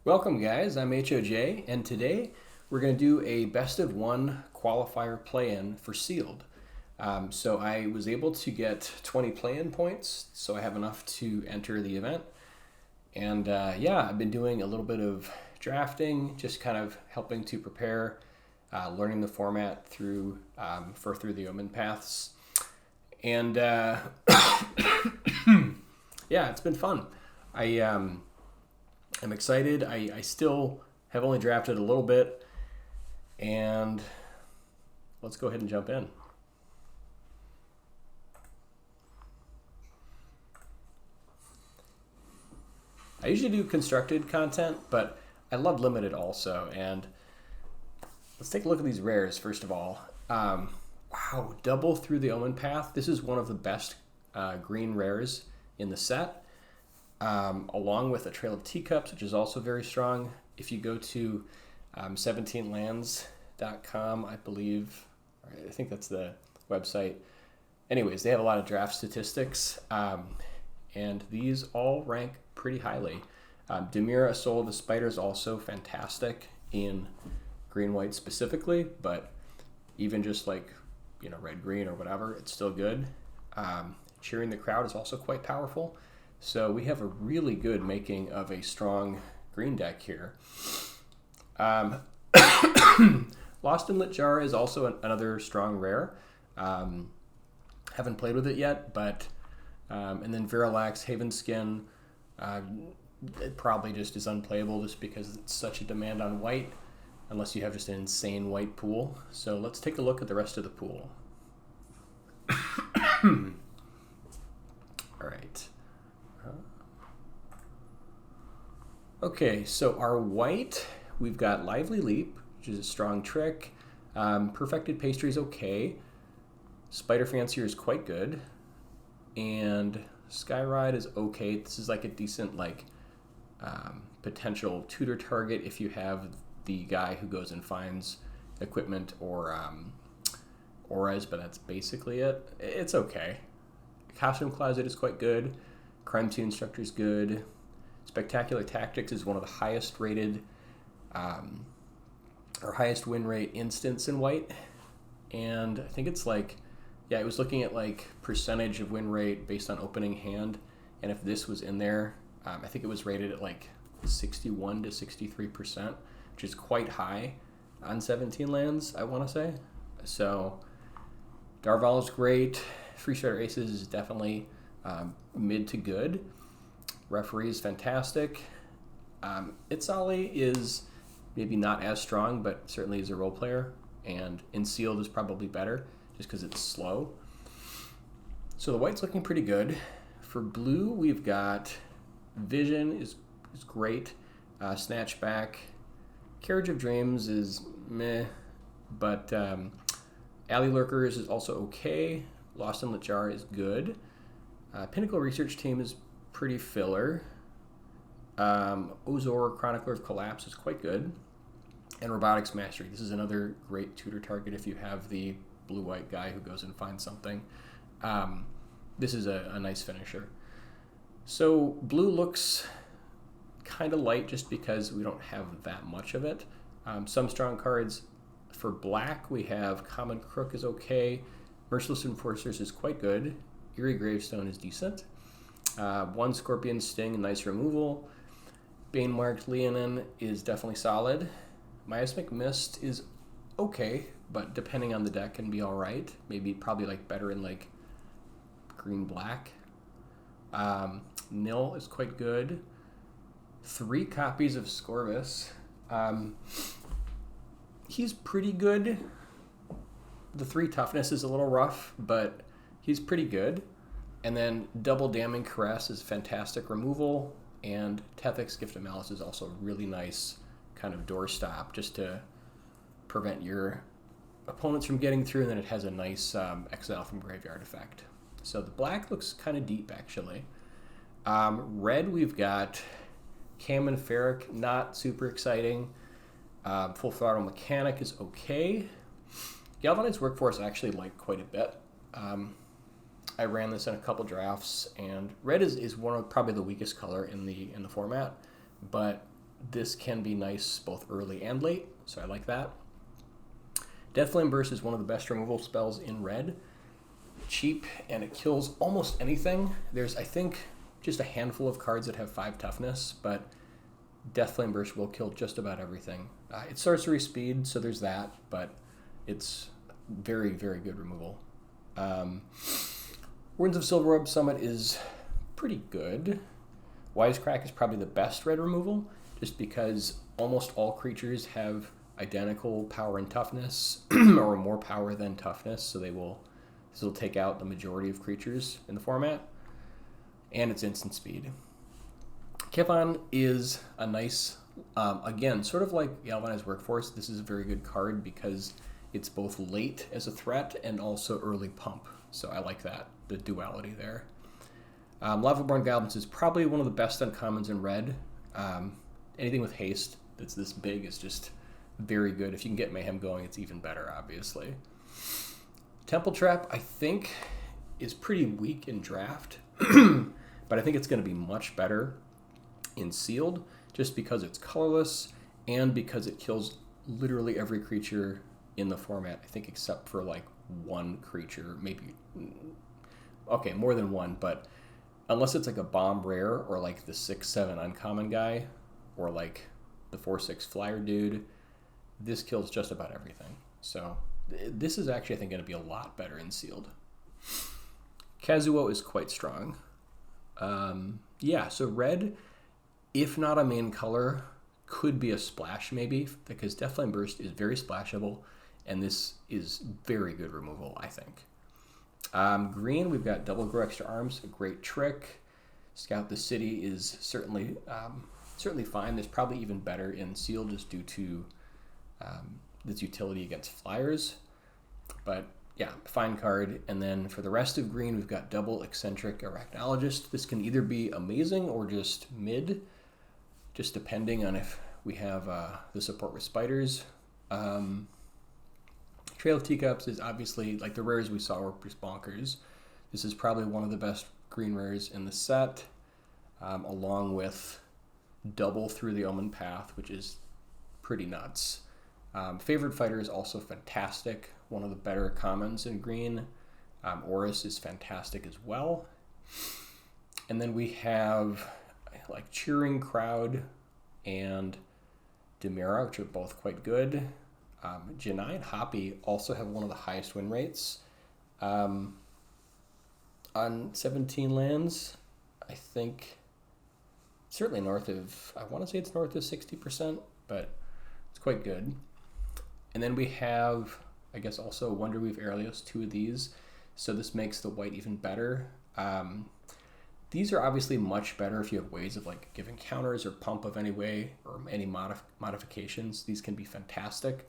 Welcome guys, I'm HOJ, and today we're going to do a best of one qualifier play-in for Sealed. So I was able to get 20 play-in points, so I have enough to enter the event. And yeah, I've been doing a little bit of drafting, just kind of helping to prepare, learning the format through Through the Omenpaths. And yeah, it's been fun. I'm excited. I still have only drafted a little bit, and let's go ahead and jump in. I usually do constructed content, but I love limited also, and let's take a look at these rares first of all. Wow, double Through the Omenpath. This is one of the best green rares in the set. Along with A Trail of Teacups, which is also very strong. If you go to 17lands.com, I believe, I think that's the website. Anyways, they have a lot of draft statistics, and these all rank pretty highly. Dimir, Soul of the Spider is also fantastic in green-white specifically, but even just like, you know, red-green or whatever, it's still good. Cheering the Crowd is also quite powerful. So we have a really good making of a strong green deck here. Lost in Littjara is also another strong rare. Haven't played with it yet, but and then Verilax the Havenskin, it probably just is unplayable just because it's such a demand on white, unless you have just an insane white pool. So let's take a look at the rest of the pool. All right. Okay, so our white, we've got Lively Leap, which is a strong trick. Perfected Pastry is okay. Spider Fancier is quite good. And Skyrod is okay. This is like a decent potential tutor target if you have the guy who goes and finds equipment or Orris, but that's basically it. It's okay. Costume Closet is quite good. Crime-Scene Instructor is good. Spectacular Tactics is one of the highest rated or highest win rate instants in white. And I think it's like, yeah, I was looking at like percentage of win rate based on opening hand. And if this was in there, I think it was rated at like 61 to 63%, which is quite high on 17 lands, I want to say. So Darval is great. Freestrider Aces is definitely mid to good. Referee is fantastic. Itzali is maybe not as strong, but certainly is a role player. And in Sealed is probably better just because it's slow. So the white's looking pretty good. For blue, we've got Vision is great. Snatchback. Carriage of Dreams is meh, but Alley Lurkers is also okay. Lost in Littjara is good. Pinnacle Research Team is pretty filler. Ozor, Chronicler of Collapse is quite good. And Robotics Mastery. This is another great tutor target if you have the blue-white guy who goes and finds something. This is a nice finisher. So blue looks kind of light just because we don't have that much of it. Some strong cards. For black, we have Common Crook is okay. Merciless Enforcers is quite good. Eerie Gravestone is decent. One Scorpion Sting, nice removal. Bane-Marked Leonin is definitely solid. Miasmic Mist is okay, but depending on the deck can be alright. Maybe probably like better in like green-black. Nill is quite good. 3 copies of Scorvus. He's pretty good. The 3 toughness is a little rough, but he's pretty good. And then Double Damning Caress is fantastic removal, and Tethex Gift of Malice is also a really nice kind of doorstop just to prevent your opponents from getting through, and then it has a nice exile from graveyard effect. So the black looks kind of deep, actually. Red, we've got Cam and Ferric, not super exciting. Full Throttle Mechanic is okay. Galvanized Workforce I actually like quite a bit. I ran this in a couple drafts, and red is one of probably the weakest color in the format, but this can be nice both early and late, so I like that. Deathflame Burst is one of the best removal spells in red. Cheap, and it kills almost anything. There's, I think, just a handful of cards that have 5 toughness, but Deathflame Burst will kill just about everything. It's sorcery speed, so there's that, but it's very, very good removal. Winds of Silverweb Summit is pretty good. Wisecrack is probably the best red removal, just because almost all creatures have identical power and toughness, or more power than toughness, so this will take out the majority of creatures in the format, and it's instant speed. Kevon is a nice, again, sort of like Galvanized Workforce, this is a very good card because it's both late as a threat and also early pump, so I like that, the duality there. Lavaborn Goblins is probably one of the best uncommons in red. Anything with haste that's this big is just very good. If you can get Mayhem going, it's even better, obviously. Temple Trap, I think, is pretty weak in draft, but I think it's going to be much better in sealed, just because it's colorless and because it kills literally every creature in the format, I think, except for like one creature, maybe, okay, more than one, but unless it's like a bomb rare or like the 6/7 uncommon guy or like the 4/6 flyer dude, this kills just about everything. So this is actually, I think, going to be a lot better in sealed. Kazuo is quite strong. Yeah, so red, if not a main color, could be a splash maybe, because Deathflame Burst is very splashable, and this is very good removal, I think. Green, we've got Double Grow Extra Arms, a great trick. Scout the City is certainly fine. There's probably even better in sealed just due to its utility against flyers. But yeah, fine card. And then for the rest of green, we've got double Eccentric Arachnologist. This can either be amazing or just mid, just depending on if we have the support with spiders. Trail of Teacups is obviously, like the rares we saw were just bonkers. This is probably one of the best green rares in the set, along with double Through the Omenpath, which is pretty nuts. Favored Fighter is also fantastic, one of the better commons in green. Orris is fantastic as well. And then we have like Cheering Crowd and Demira, which are both quite good. Janai and Hoppy also have one of the highest win rates. On 17 lands, I think certainly north of, I want to say it's north of 60%, but it's quite good. And then we have, I guess, also Wonderweave Aurelios, 2 of these. So this makes the white even better. These are obviously much better if you have ways of like giving counters or pump of any way or any modifications. These can be fantastic.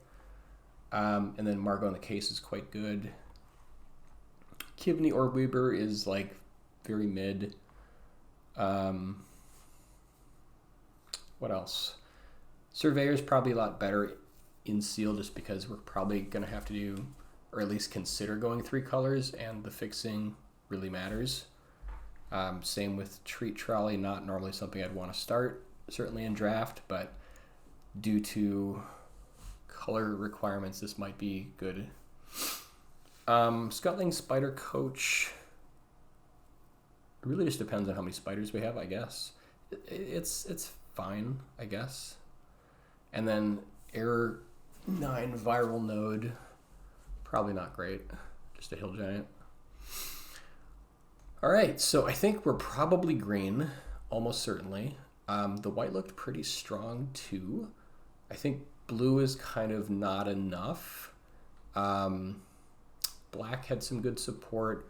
And then Margot in the Case is quite good. Kivney Orbweaver is like very mid. What else? Surveyor is probably a lot better in seal just because we're probably going to have to do, or at least consider going 3 colors, and the fixing really matters. Same with Treat Trolley, not normally something I'd want to start, certainly in draft, but due to color requirements, this might be good. Scuttling Spider Coach, it really just depends on how many spiders we have, I guess. It's fine, I guess. And then Error 9 Viral Node, probably not great, just a hill giant. All right, so I think we're probably green, almost certainly. The white looked pretty strong too. I think blue is kind of not enough. Black had some good support.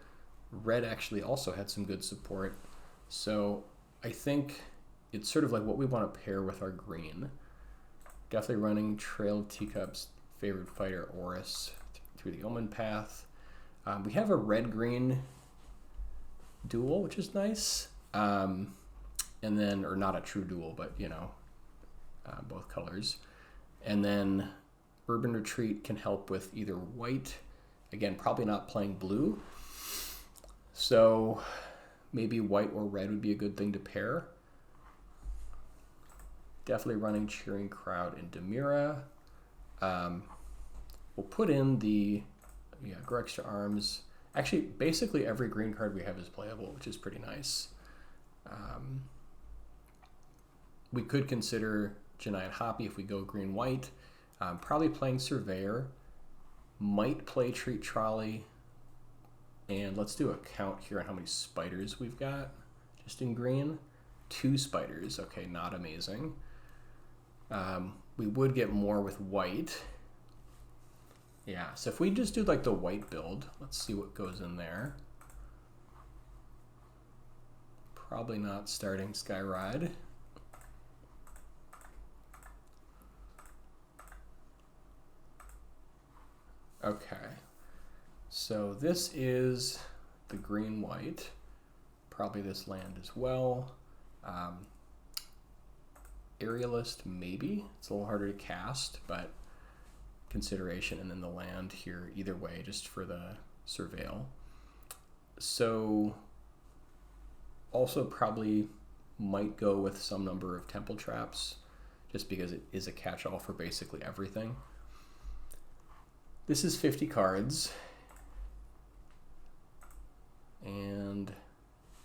Red actually also had some good support. So I think it's sort of like what we want to pair with our green. Definitely running Trail of Teacups, Favored Fighter, Orris, Through the Omenpath. We have a red-green duel, which is nice. And then, or not a true duel, but, you know, both colors. And then Urban Retreat can help with either white, again, probably not playing blue. So maybe white or red would be a good thing to pair. Definitely running Cheering Crowd and Demira. We'll put in the Grow Extra Arms. Actually, basically every green card we have is playable, which is pretty nice. We could consider Janai and Hoppy if we go green-white. Probably playing Surveyor. Might play Treat Trolley. And let's do a count here on how many spiders we've got just in green. 2 spiders. Okay, not amazing. We would get more with white. Yeah, so if we just do like the white build, let's see what goes in there. Probably not starting Skyrod. Okay, so this is the green-white. Probably this land as well. Aerialist, maybe. It's a little harder to cast, but consideration, and then the land here either way, just for the surveil. So also probably might go with some number of temple traps, just because it is a catch-all for basically everything. This is 50 cards. And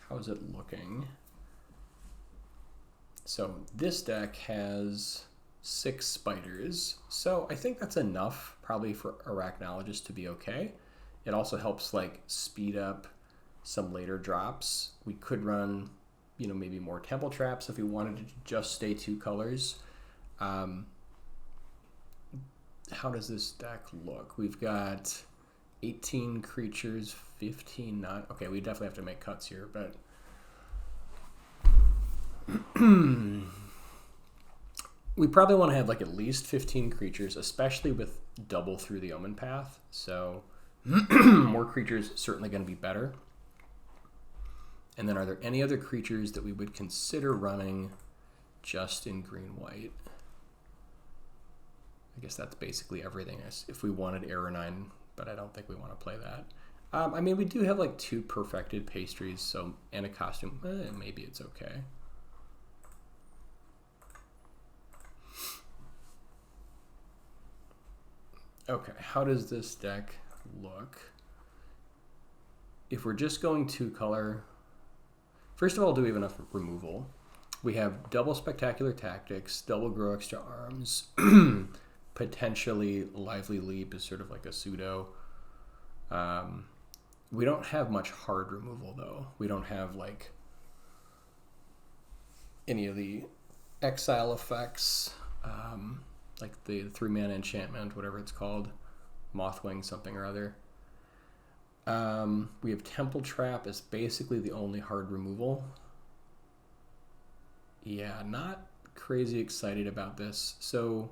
how is it looking? So this deck has 6 spiders. So I think that's enough probably for Arachnologist to be okay. It also helps like speed up some later drops. We could run, you know, maybe more temple traps if we wanted to just stay 2 colors. How does this deck look? We've got 18 creatures, 15 not. Okay, we definitely have to make cuts here, but we probably want to have like at least 15 creatures, especially with double Through the Omenpath. So more creatures certainly going to be better. And then are there any other creatures that we would consider running just in green-white? I guess that's basically everything. If we wanted Error 9, but I don't think we want to play that. I mean, we do have like 2 perfected pastries, so and a costume. Maybe it's okay. Okay, how does this deck look? If we're just going 2 color, first of all, do we have enough removal? We have double Spectacular Tactics, double Grow Extra Arms, potentially Lively Leap is sort of like a pseudo. We don't have much hard removal though. We don't have like any of the exile effects, like the 3-mana enchantment, whatever it's called, Mothwing something or other. We have Temple Trap as basically the only hard removal. Yeah, not crazy excited about this. So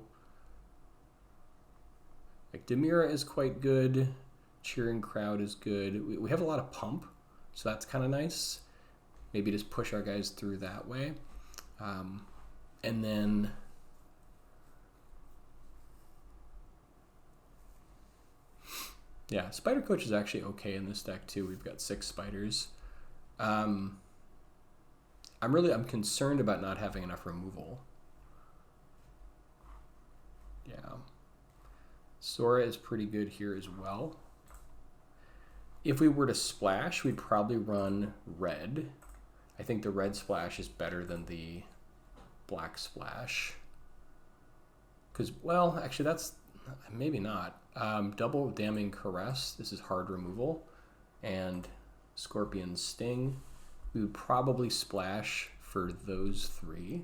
like Demira is quite good. Cheering Crowd is good. We have a lot of pump, so that's kind of nice. Maybe just push our guys through that way. And then yeah, Spider Coach is actually okay in this deck too. We've got 6 spiders. I'm concerned about not having enough removal. Yeah. Sora is pretty good here as well. If we were to splash, we'd probably run red. I think the red splash is better than the black splash. Because, well, actually that's, maybe not. Double Damning Caress, this is hard removal. And Scorpion Sting. We would probably splash for those 3.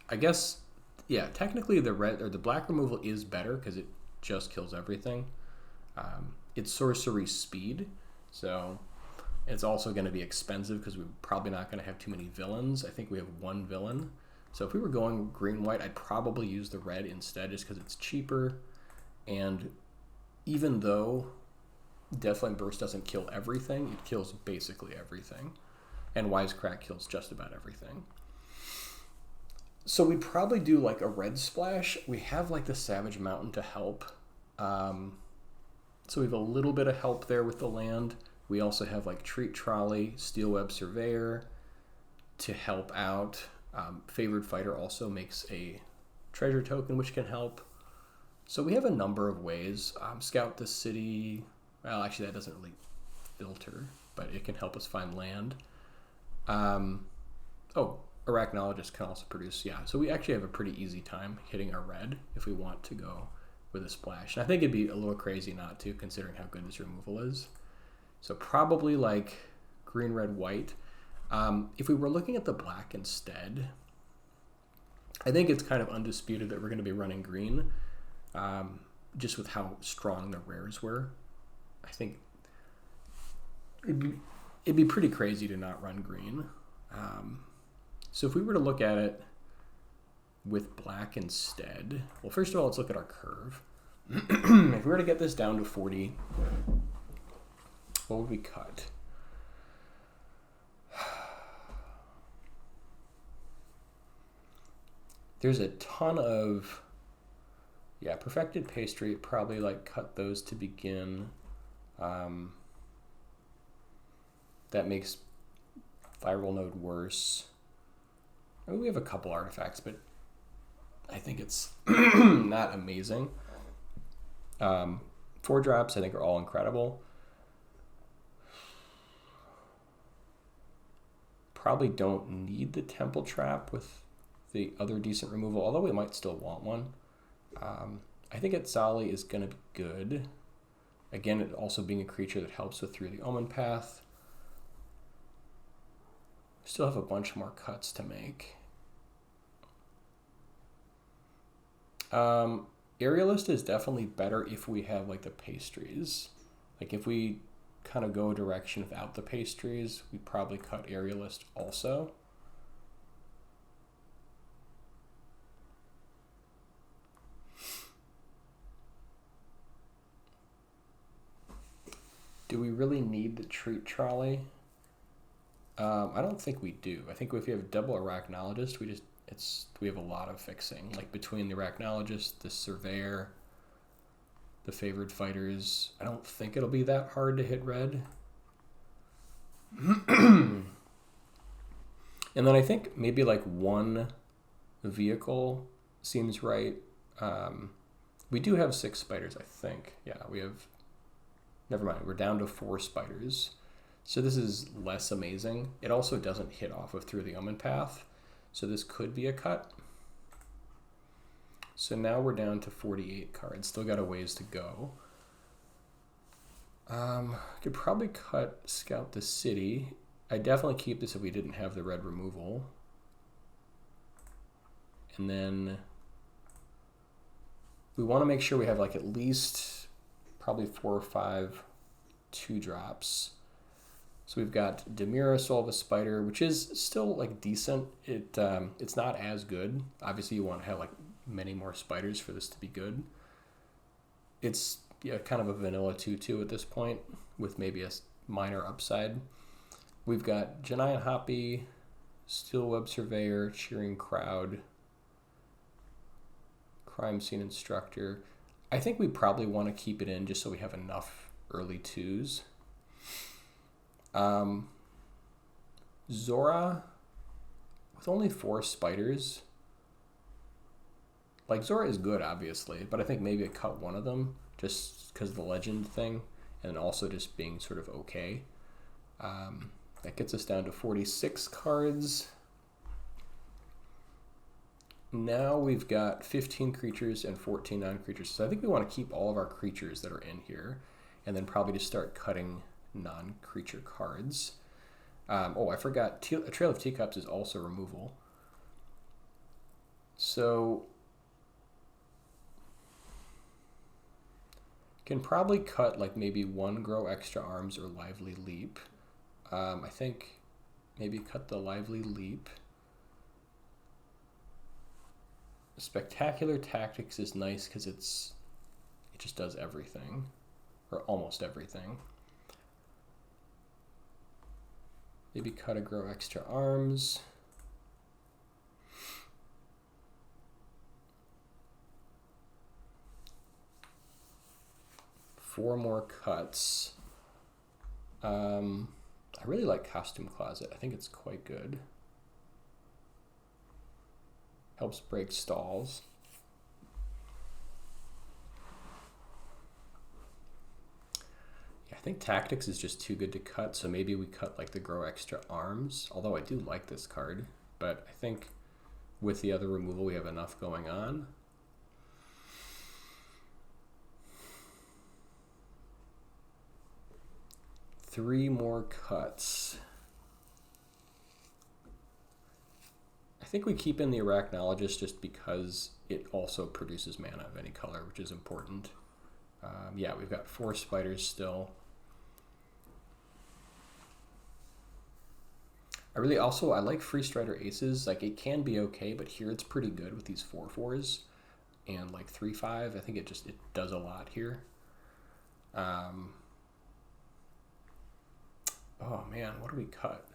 I guess, yeah, technically the red or the black removal is better because it just kills everything. It's sorcery speed, so it's also going to be expensive because we're probably not going to have too many villains. I think we have 1 villain. So if we were going green-white, I'd probably use the red instead just because it's cheaper. And even though Deathflame Burst doesn't kill everything, it kills basically everything. And Wisecrack kills just about everything. So we'd probably do like a red splash. We have like the Savage Mountain to help. So we have a little bit of help there with the land. We also have like Treat Trolley, Steelweb Surveyor to help out. Favored Fighter also makes a treasure token, which can help. So we have a number of ways. Scout the City. Well, actually, that doesn't really filter, but it can help us find land. Arachnologist can also produce. Yeah, so we actually have a pretty easy time hitting our red if we want to go with a splash. And I think it'd be a little crazy not to, considering how good this removal is. So probably like green, red, white. If we were looking at the black instead, I think it's kind of undisputed that we're going to be running green, just with how strong the rares were. I think it'd be pretty crazy to not run green. So if we were to look at it with black instead, well, first of all, let's look at our curve. If we were to get this down to 40, what would we cut? There's a ton of, Perfected Pastry, probably like cut those to begin. That makes Viral Node worse. I mean, we have a couple artifacts, but I think it's not amazing. 4 drops, I think, are all incredible. Probably don't need the Temple Trap with the other decent removal, although we might still want one. I think Etzali is going to be good. Again, it also being a creature that helps with Through the Omenpath. Still have a bunch more cuts to make. Aerialist is definitely better if we have like the pastries. Like if we kind of go a direction without the pastries, we probably cut Aerialist also. Do we really need the Treat Trolley? I don't think we do. I think if we have double Arachnologist, we have a lot of fixing. Like between the Arachnologist, the Surveyor, the Favored Fighters, I don't think it'll be that hard to hit red. And then I think maybe like one vehicle seems right. We do have 6 spiders, I think. Yeah, we have... Never mind, we're down to 4 spiders. So this is less amazing. It also doesn't hit off of Through the Omenpath, so this could be a cut. So now we're down to 48 cards. Still got a ways to go. Could probably cut Scout the City. I'd definitely keep this if we didn't have the red removal. And then we want to make sure we have like at least probably 4 or 5 2-drops. So we've got Demira, Soul of a Spider, which is still like decent. It's not as good. Obviously you want to have like many more spiders for this to be good. It's kind of a vanilla 2/2 at this point with maybe a minor upside. We've got Janai and Hoppy, Steelweb Surveyor, Cheering Crowd, Crime-Scene Instructor. I think we probably want to keep it in just so we have enough early 2s. Zora, with only 4 spiders. Like, Zora is good, obviously, but I think maybe I cut one of them just because of the legend thing, and also just being sort of okay. That gets us down to 46 cards. Now we've got 15 creatures and 14 non-creatures. So I think we want to keep all of our creatures that are in here, and then probably just start cutting non-creature cards. I forgot, A Trail of Teacups is also removal. So can probably cut like maybe 1 Grow Extra Arms or Lively Leap. I think maybe cut the Lively Leap. Spectacular Tactics is nice because it just does everything, or almost everything. Maybe cut a Grow Extra Arms. Four more cuts. I really like Costume Closet. I think it's quite good. Helps break stalls. Yeah, I think Tactics is just too good to cut, so maybe we cut like the Grow Extra Arms, although I do like this card, but I think with the other removal we have enough going on. Three more cuts. I think we keep in the Arachnologist just because it also produces mana of any color, which is important. Yeah, we've got 4 spiders still. I like Freestrider Aces. Like, it can be okay, but here it's pretty good with these 4/4s and like 3/5. I think it does a lot here. Oh man, what do we cut?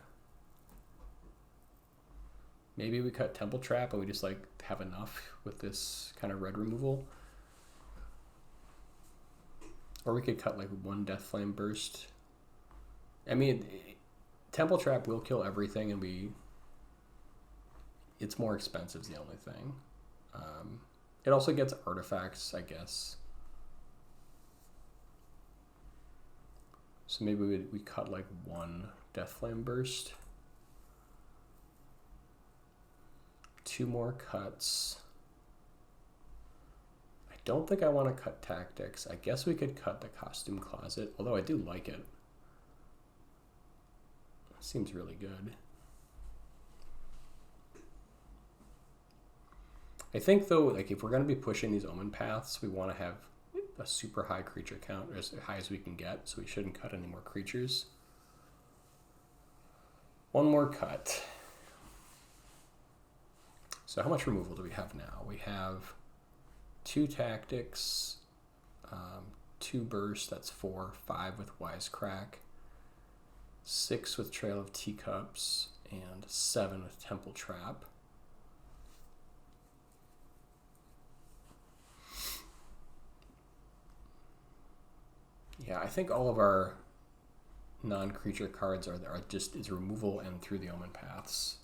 Maybe we cut Temple Trap and we just like have enough with this kind of red removal. Or we could cut like 1 Deathflame Burst. I mean, Temple Trap will kill everything, and it's more expensive is the only thing. It also gets artifacts, I guess. So maybe we cut like 1 Deathflame Burst. 2 more cuts. I don't think I want to cut Tactics. I guess we could cut the Costume Closet, although I do like it. Seems really good. I think though, like if we're going to be pushing these Omenpaths, we want to have a super high creature count, or as high as we can get, so we shouldn't cut any more creatures. 1 more cut. So how much removal do we have now? We have 2 Tactics, 2 Burst, that's 4, 5 with Wisecrack, 6 with Trail of Teacups, and 7 with Temple Trap. Yeah, I think all of our non-creature cards are just is removal and Through the Omenpaths.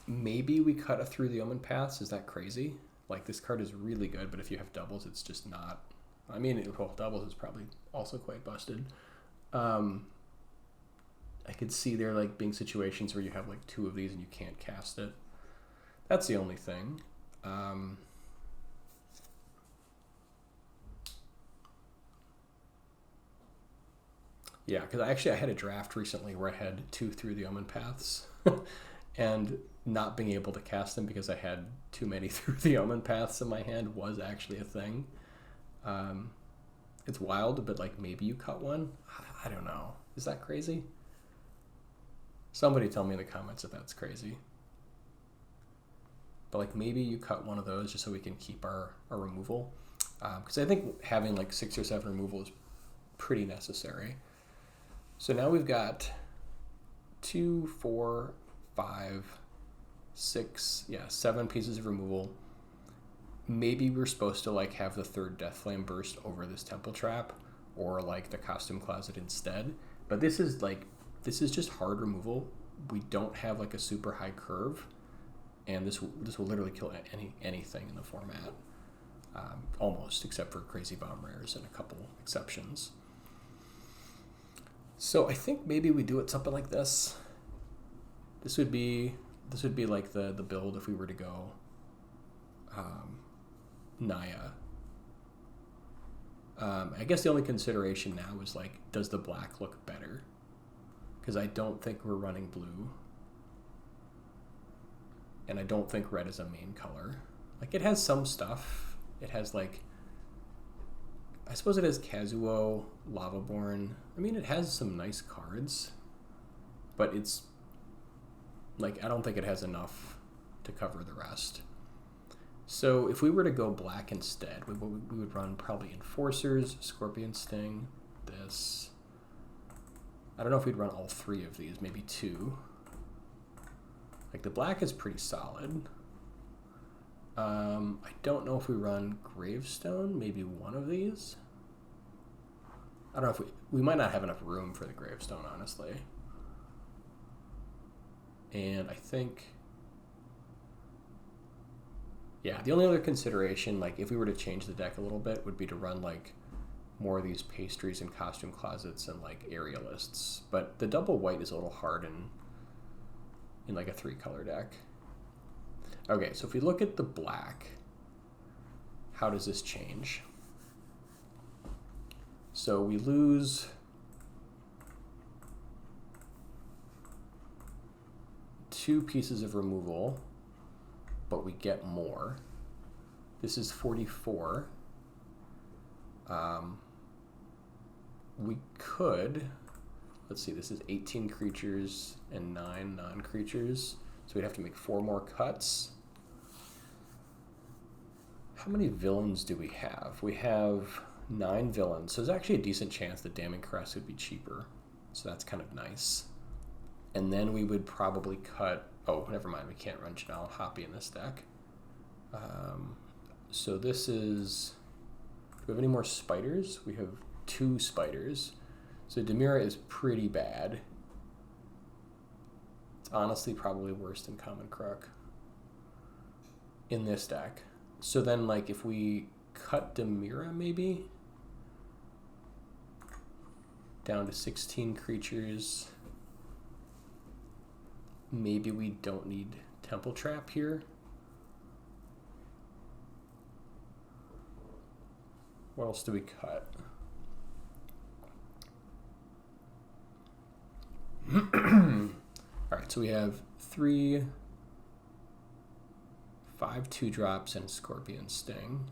Maybe we cut a Through the Omenpaths. Is that crazy? Like, this card is really good, but if you have doubles, it's just not. I mean, well, doubles is probably also quite busted. I could see there like being situations where you have like 2 of these and you can't cast it. That's the only thing. Yeah, because I had a draft recently where I had 2 Through the Omenpaths and not being able to cast them because I had too many Through the Omenpaths in my hand was actually a thing. It's wild, but like maybe you cut one? I don't know. Is that crazy? Somebody tell me in the comments if that's crazy. But like maybe you cut one of those just so we can keep our removal. Because I think having like 6 or 7 removal is pretty necessary. So now we've got 2, 4, 5, 6, 7 pieces of removal. Maybe we're supposed to like have the 3rd Deathflame Burst over this Temple Trap or like the Costume Closet instead. But this is just hard removal. We don't have like a super high curve, and this will literally kill anything in the format. Almost, except for crazy bomb rares and a couple exceptions. So I think maybe we do it something like this. This would be like the build if we were to go Naya. I guess the only consideration now is like, does the black look better? Because I don't think we're running blue, and I don't think red is a main color. Like, it has some stuff. It has like, I suppose it has Kazuo, Lavaborn. I mean, it has some nice cards, but it's like, I don't think it has enough to cover the rest. So if we were to go black instead, we would run probably Enforcers, Scorpion Sting, this. I don't know if we'd run all 3 of these, maybe 2. Like, the black is pretty solid. I don't know if we run Gravestone, maybe 1 of these. I don't know if we might not have enough room for the Gravestone, honestly. And I think, yeah, the only other consideration, like if we were to change the deck a little bit, would be to run like more of these pastries and costume closets and like aerialists. But the double white is a little hard in like a 3-color deck. Okay, so if we look at the black, how does this change? So we lose two pieces of removal, but we get more. This is 44. We could, let's see, this is 18 creatures and 9 non-creatures, so we'd have to make 4 more cuts. How many villains do we have? We have 9 villains, so there's actually a decent chance that Damning Caress would be cheaper, so that's kind of nice. And then we would probably cut, oh, never mind, we can't run Janelle and Hoppy in this deck. So this is, do we have any more spiders? We have 2 spiders. So Demira is pretty bad. It's honestly probably worse than Common Crook in this deck. So then, like, if we cut Demira, maybe down to 16 creatures, maybe we don't need Temple Trap here. What else do we cut? All right, so we have 3, 5 2-drops and Scorpion Sting.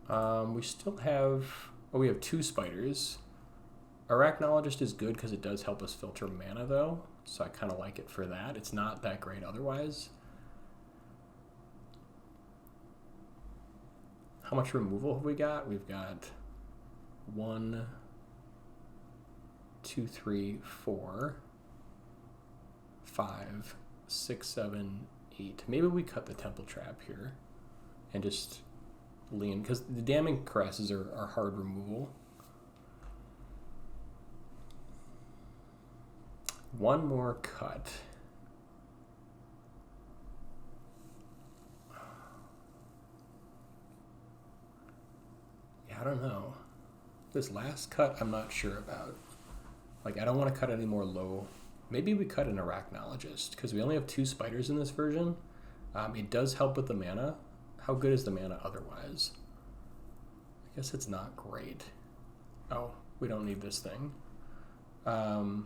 We still have, oh, we have 2 spiders. Arachnologist is good because it does help us filter mana, though, so I kind of like it for that. It's not that great otherwise. How much removal have we got? We've got 1, 2, 3, 4, 5, 6, 7, 8. Maybe we cut the Temple Trap here and just lean, because the Damning Caresses are hard removal. 1 more cut. I don't know. This last cut, I'm not sure about. Like, I don't want to cut any more low. Maybe we cut an Arachnologist, because we only have 2 spiders in this version. It does help with the mana. How good is the mana otherwise? I guess it's not great. Oh, we don't need this thing. So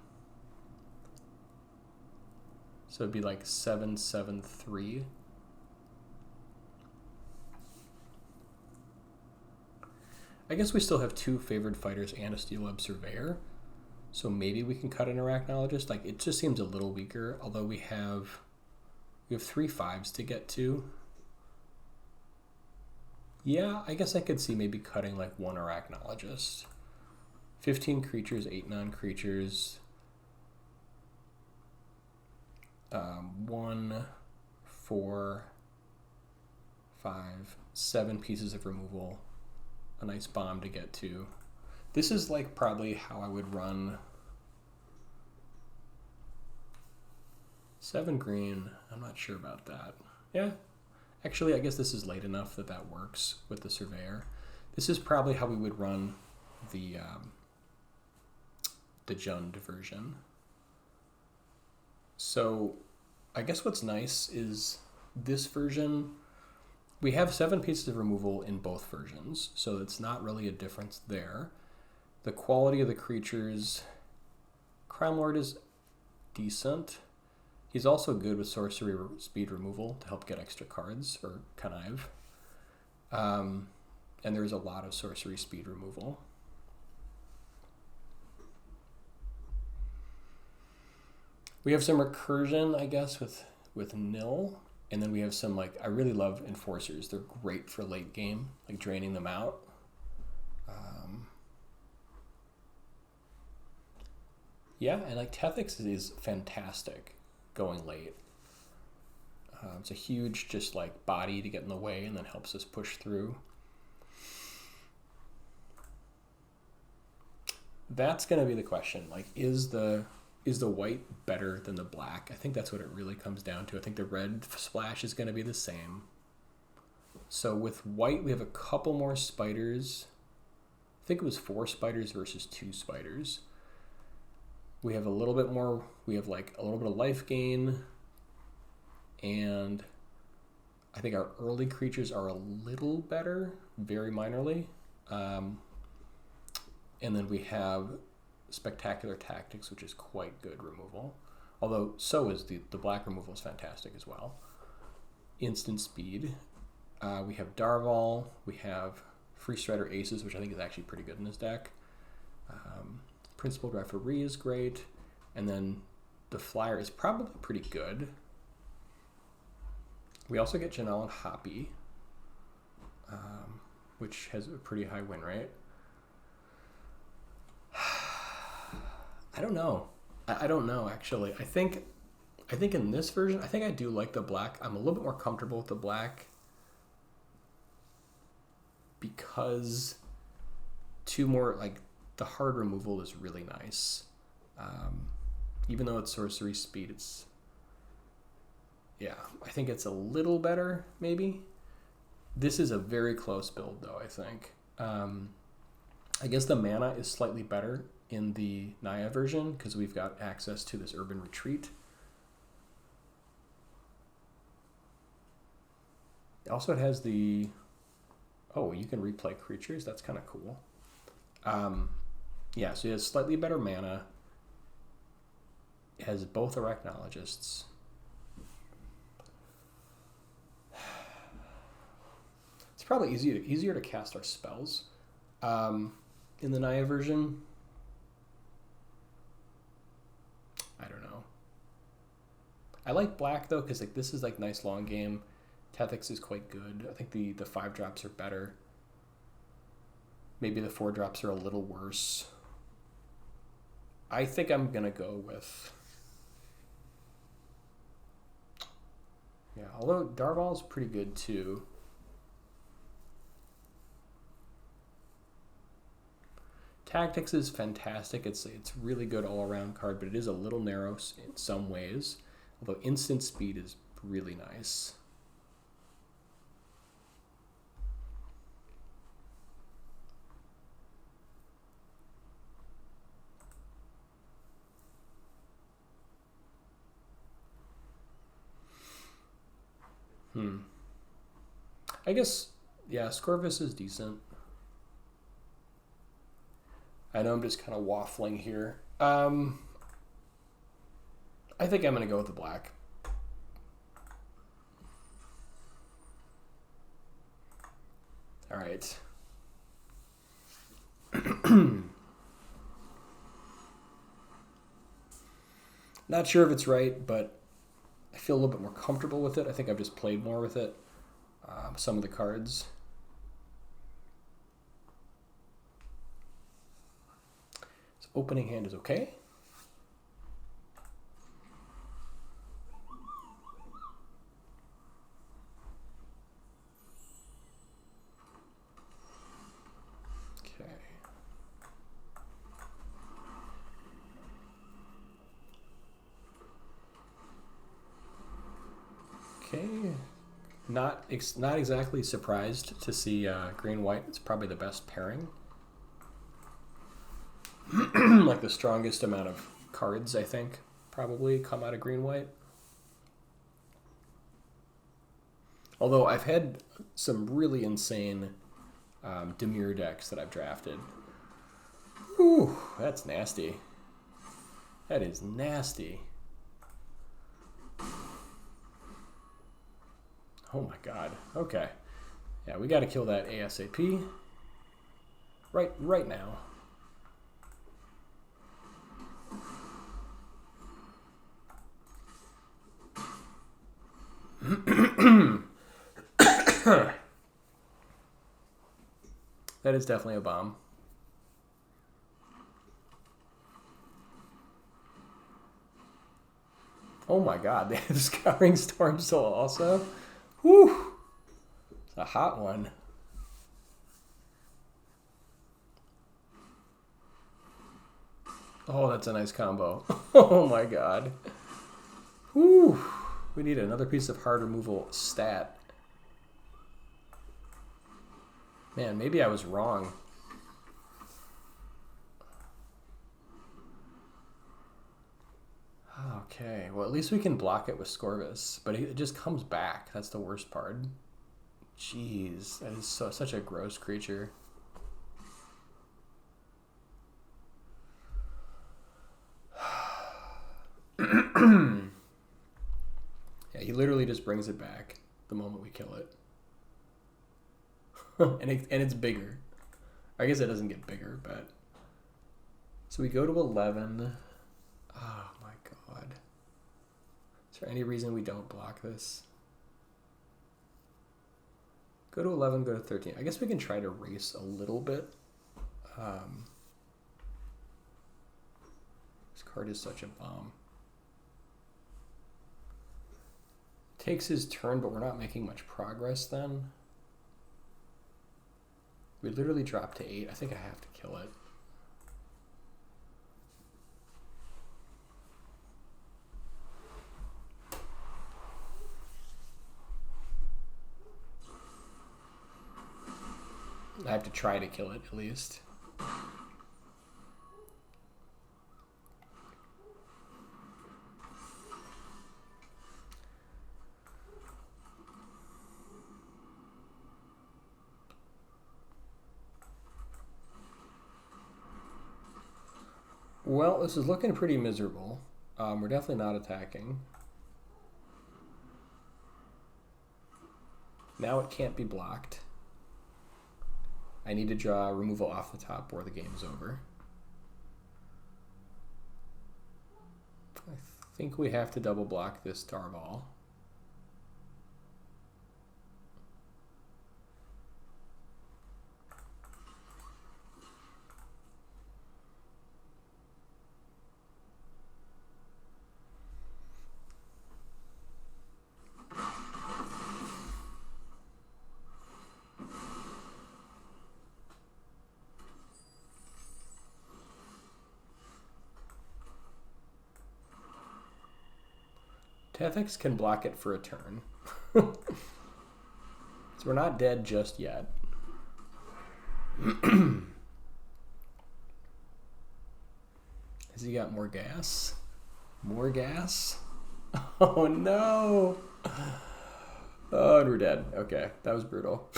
it'd be like 7, 7, 3. I guess we still have 2 favored fighters and a Steelweb Surveyor, so maybe we can cut an Arachnologist. Like, it just seems a little weaker, although we have 3 5s to get to. Yeah, I guess I could see maybe cutting like 1 Arachnologist. 15 creatures, 8 non-creatures. 1, 4, 5, 7 pieces of removal. A nice bomb to get to. This is like probably how I would run 7 green. I'm not sure about that. Yeah, actually, I guess this is late enough that that works with the Surveyor. This is probably how we would run the Jund version. So I guess what's nice is this version, we have 7 pieces of removal in both versions, so it's not really a difference there. The quality of the creatures, Crimelord is decent. He's also good with sorcery speed removal to help get extra cards, or connive. And there's a lot of sorcery speed removal. We have some recursion, I guess, with Nill. And then we have some, like, I really love Enforcers. They're great for late game, like draining them out. Yeah, and like Tethex is fantastic going late. It's a huge just like body to get in the way and then helps us push through. That's going to be the question. Like, is the white better than the black? I think that's what it really comes down to. I think the red splash is going to be the same. So with white, we have a couple more spiders. I think it was 4 spiders versus 2 spiders. We have a little bit more, we have like a little bit of life gain. And I think our early creatures are a little better, very minorly. And then we have Spectacular Tactics, which is quite good removal. Although, so is the black removal is fantastic as well. Instant Speed. We have Darval. We have Freestrider Aces, which I think is actually pretty good in this deck. Principled Referee is great. And then the Flyer is probably pretty good. We also get Janelle and Hoppy, which has a pretty high win rate. I don't know. I don't know, actually. I think in this version, I think I do like the black. I'm a little bit more comfortable with the black because 2 more, like, the hard removal is really nice. Even though it's sorcery speed, it's, yeah, I think it's a little better, maybe. This is a very close build, though, I think. I guess the mana is slightly better in the Naya version because we've got access to this Urban Retreat. Also, it has the, oh, you can replay creatures. That's kind of cool. Yeah, so it has slightly better mana. It has both Arachnologists. It's probably easier to cast our spells in the Naya version. I don't know. I like black though because like this is like nice long game. Tethex is quite good. I think the 5-drops are better. Maybe the 4-drops are a little worse. I think I'm gonna go with, yeah. Although Darval is pretty good too. Tactics is fantastic. It's really good all around card, but it is a little narrow in some ways. Although instant speed is really nice. I guess, yeah, Scorvus is decent. I know I'm just kind of waffling here. I think I'm going to go with the black. All right. Not sure if it's right, but I feel a little bit more comfortable with it. I think I've just played more with it. Some of the cards. So opening hand is okay. Okay, not exactly surprised to see green-white. It's probably the best pairing. Like the strongest amount of cards, I think, probably come out of green-white. Although I've had some really insane Dimir decks that I've drafted. Ooh, that's nasty. That is nasty. Oh my god. Okay. Yeah, we got to kill that ASAP. Right now. That is definitely a bomb. Oh my god, they have Scouring Storm Soul also? Whew! It's a hot one. Oh, that's a nice combo. Oh my god. Whew! We need another piece of hard removal stat. Man, maybe I was wrong. Okay, well at least we can block it with Scorvus, but it just comes back. That's the worst part. Jeez, that is such a gross creature. Yeah, he literally just brings it back the moment we kill it. and it's bigger. I guess it doesn't get bigger, but... So we go to 11. Oh my god. Is there any reason we don't block this? Go to 11, go to 13. I guess we can try to race a little bit. This card is such a bomb. Takes his turn, but we're not making much progress then. We literally dropped to 8. I think I have to kill it. I have to try to kill it, at least. Well, this is looking pretty miserable. We're definitely not attacking. Now it can't be blocked. I need to draw removal off the top or the game's over. I think we have to double block this Darval. Tethex can block it for a turn. So we're not dead just yet. Has he got more gas? More gas? Oh no! Oh, and we're dead. Okay, that was brutal.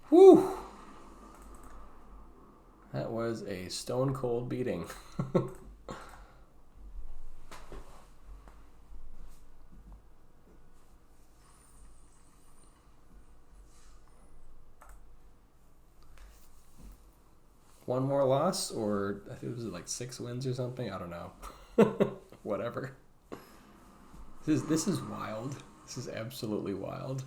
Whew! That was a stone cold beating. One more loss, or I think it was like 6 wins or something. I don't know. Whatever. This is wild. This is absolutely wild.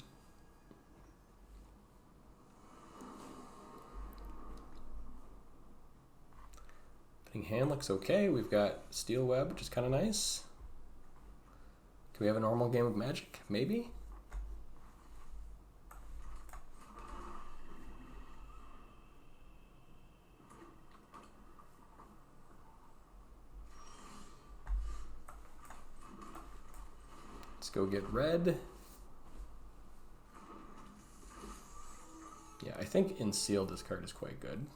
Hand looks okay. We've got Steelweb, which is kind of nice. Can we have a normal game of Magic? Maybe? Let's go get red. Yeah, I think in sealed this card is quite good.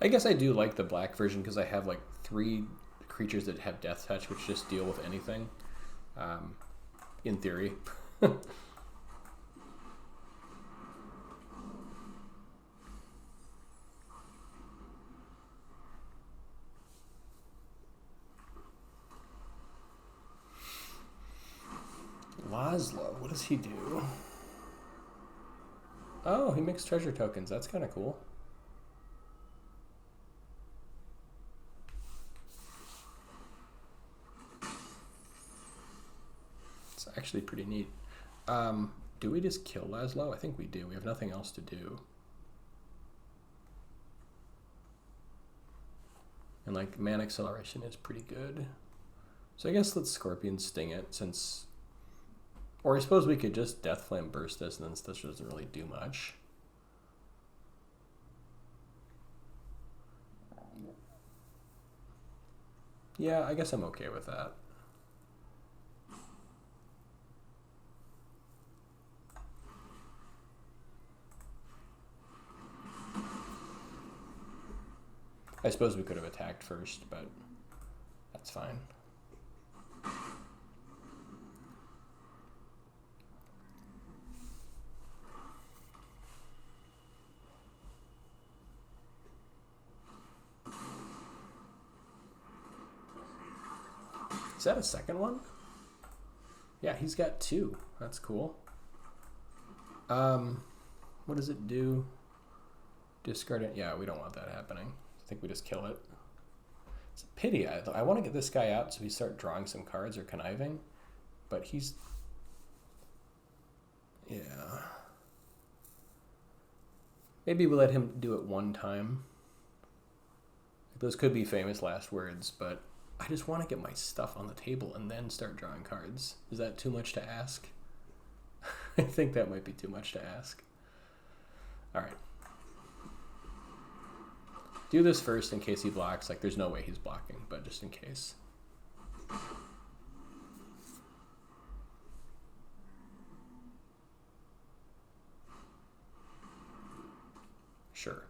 I guess I do like the black version because I have like 3 creatures that have Death Touch, which just deal with anything, in theory. Laszlo, what does he do? Oh, he makes treasure tokens. That's kind of cool. It's actually pretty neat. Do we just kill Laszlo? I think we do. We have nothing else to do. And like mana acceleration is pretty good. So I guess let's Scorpion Sting it since... Or I suppose we could just Deathflame Burst this and then this doesn't really do much. Yeah, I guess I'm okay with that. I suppose we could have attacked first, but that's fine. Is that a second one? Yeah, he's got 2. That's cool. What does it do? Discard it. Yeah, we don't want that happening. I think we just kill it. It's a pity. I want to get this guy out so we start drawing some cards or conniving, but he's... Yeah. Maybe we'll let him do it one time. Those could be famous last words, but I just want to get my stuff on the table and then start drawing cards. Is that too much to ask? I think that might be too much to ask. All right. Do this first in case he blocks. Like, there's no way he's blocking, but just in case. Sure.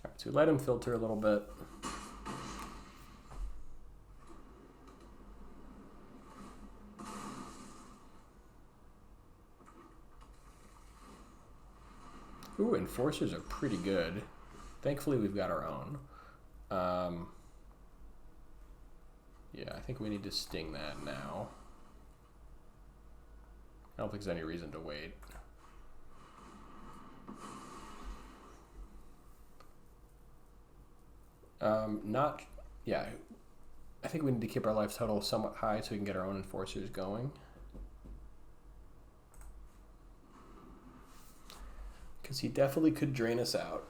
All right, so we let him filter a little bit. Ooh, Enforcers are pretty good. Thankfully, we've got our own. Yeah, I think we need to sting that now. I don't think there's any reason to wait. Yeah, I think we need to keep our life total somewhat high so we can get our own Enforcers going. Because he definitely could drain us out.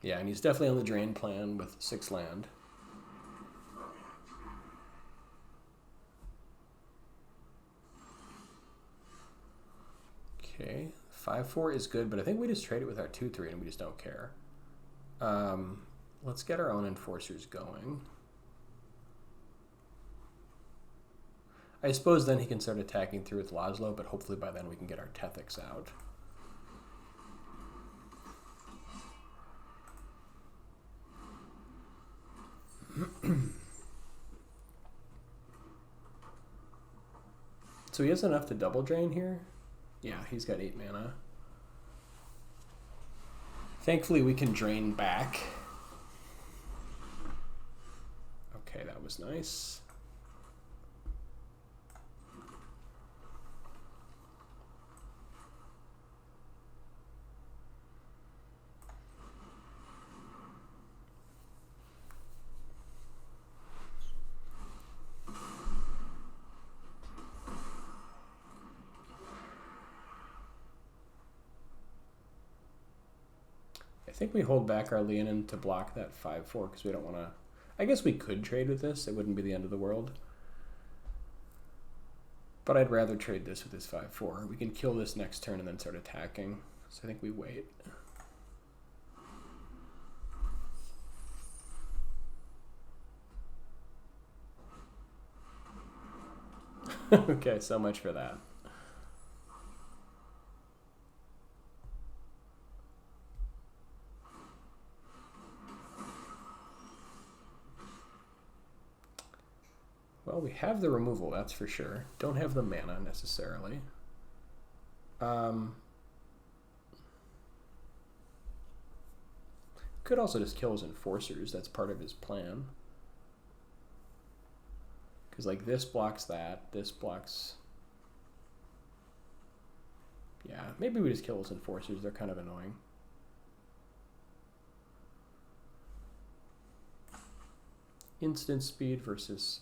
Yeah, and he's definitely on the drain plan with 6 land. Okay, 5/4 is good, but I think we just trade it with our 2/3 and we just don't care. Let's get our own Enforcers going. I suppose then he can start attacking through with Laszlo, but hopefully by then we can get our Tethex out. So he has enough to double drain here? Yeah, he's got 8 mana. Thankfully we can drain back. Okay, that was nice. I think we hold back our Leonin to block that 5/4 because we don't want to... I guess we could trade with this. It wouldn't be the end of the world. But I'd rather trade this with his 5/4. We can kill this next turn and then start attacking. So I think we wait. Okay, so much for that. Well, we have the removal, that's for sure. Don't have the mana necessarily. Could also just kill his enforcers. That's part of his plan. Because like this blocks that. This blocks... Yeah, maybe we just kill his enforcers. They're kind of annoying. Instant speed versus...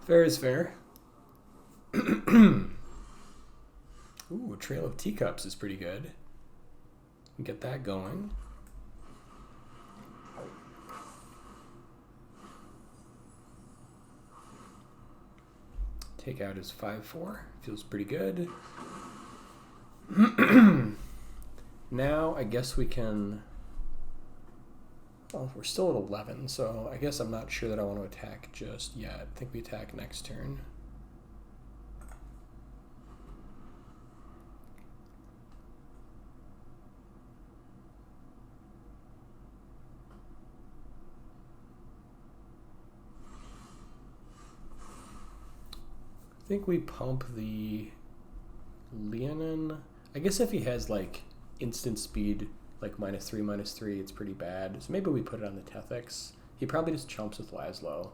Fair is fair. Ooh, A Trail of Teacups is pretty good. Get that going. Take out his 5/4. Feels pretty good. Now I guess we can... Well, we're still at 11, so I guess I'm not sure that I want to attack just yet. I think we attack next turn. I think we pump the Leonin. I guess if he has like instant speed, like -3/-3, it's pretty bad. So maybe we put it on the Tethex. He probably just chumps with Laszlo.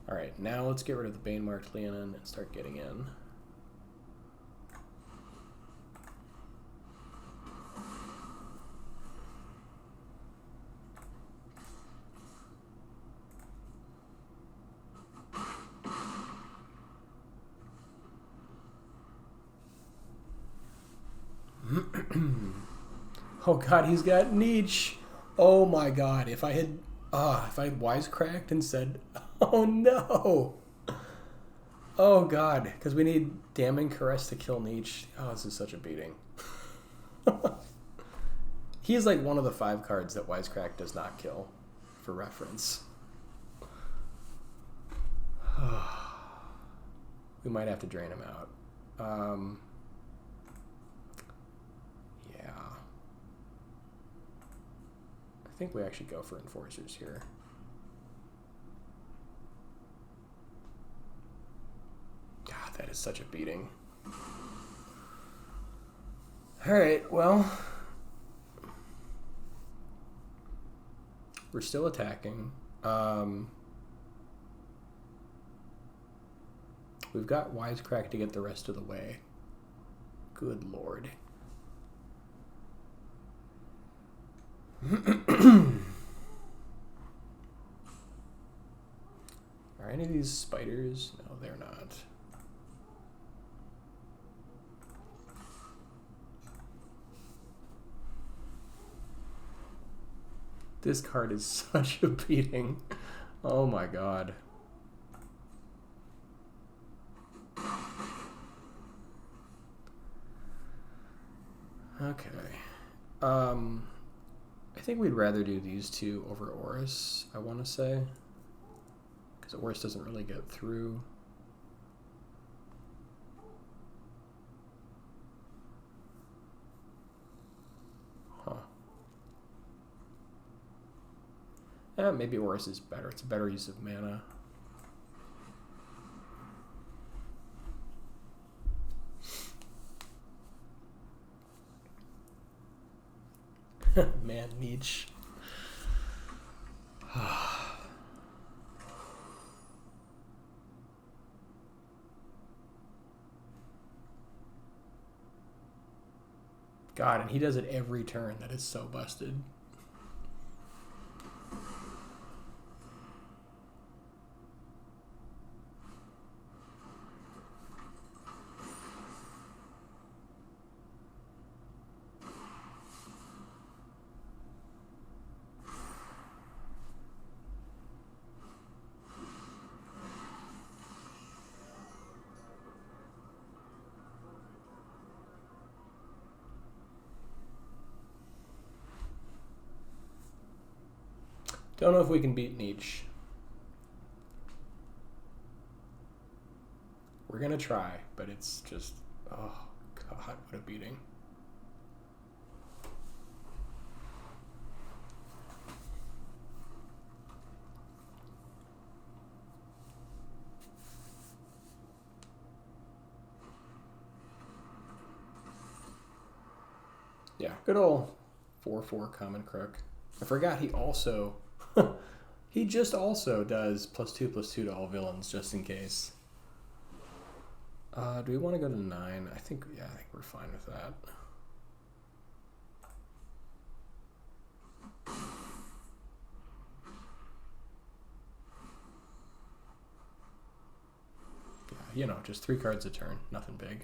Alright, now let's get rid of the Bane-Marked Leonin and start getting in. Oh god, he's got Niche. Oh my god, if I had wisecracked and said, oh no. Oh god, because we need Damning Caress to kill Niche. Oh, this is such a beating. He's like one of the 5 cards that Wisecrack does not kill, for reference. We might have to drain him out. Yeah. I think we actually go for Enforcers here. God, that is such a beating. Alright, well... We're still attacking. We've got Wisecrack to get the rest of the way. Good lord. Are any of these spiders? No, they're not. This card is such a beating. Oh my god. Okay. I think we'd rather do these two over Orris, I want to say. Because Orris doesn't really get through. Huh. Yeah, maybe Orris is better. It's a better use of mana. Man, Niche. God, and he does it every turn. That is so busted. Don't know if we can beat Niche. We're gonna try, but it's just, oh god, what a beating. Yeah, good old 4/4 Common Crook. I forgot he also, he just also does +2/+2 to all villains, just in case. Do we want to go to 9? I think we're fine with that. Yeah, you know, just 3 cards a turn, nothing big.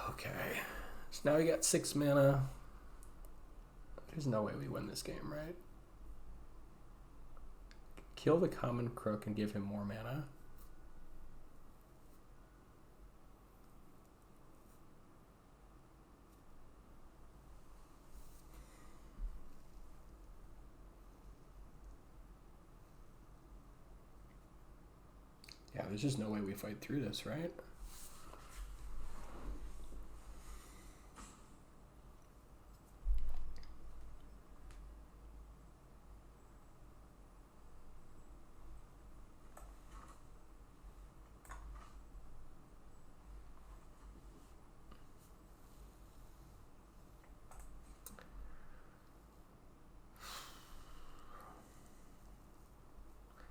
Okay, so now we got 6 mana. There's no way we win this game, right? Kill the Common Crook and give him more mana. Yeah, there's just no way we fight through this, right?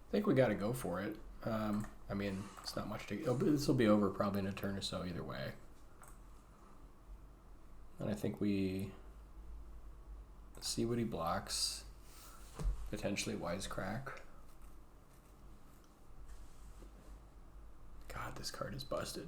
I think we got to go for it. I mean, it's not much to... this will be over probably in a turn or so either way. And I think we see what he blocks. Potentially Wisecrack. God, this card is busted.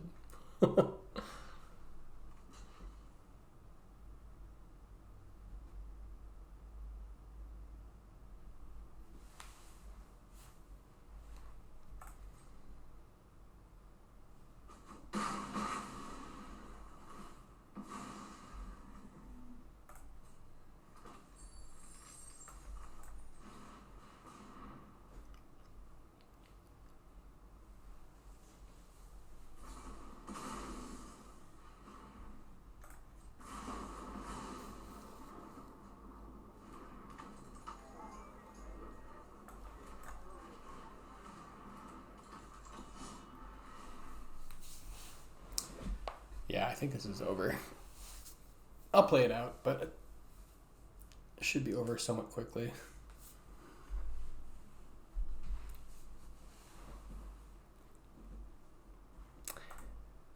Yeah, I think this is over. I'll play it out, but it should be over somewhat quickly.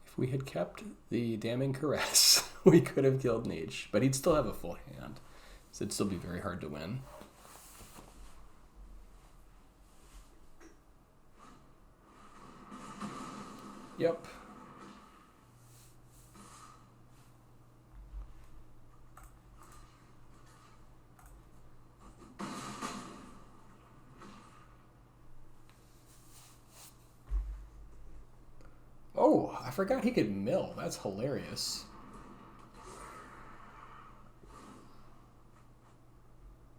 If we had kept the Damning Caress, we could have killed Niche, but he'd still have a full hand, so it'd still be very hard to win. Yep. Oh, I forgot he could mill. That's hilarious.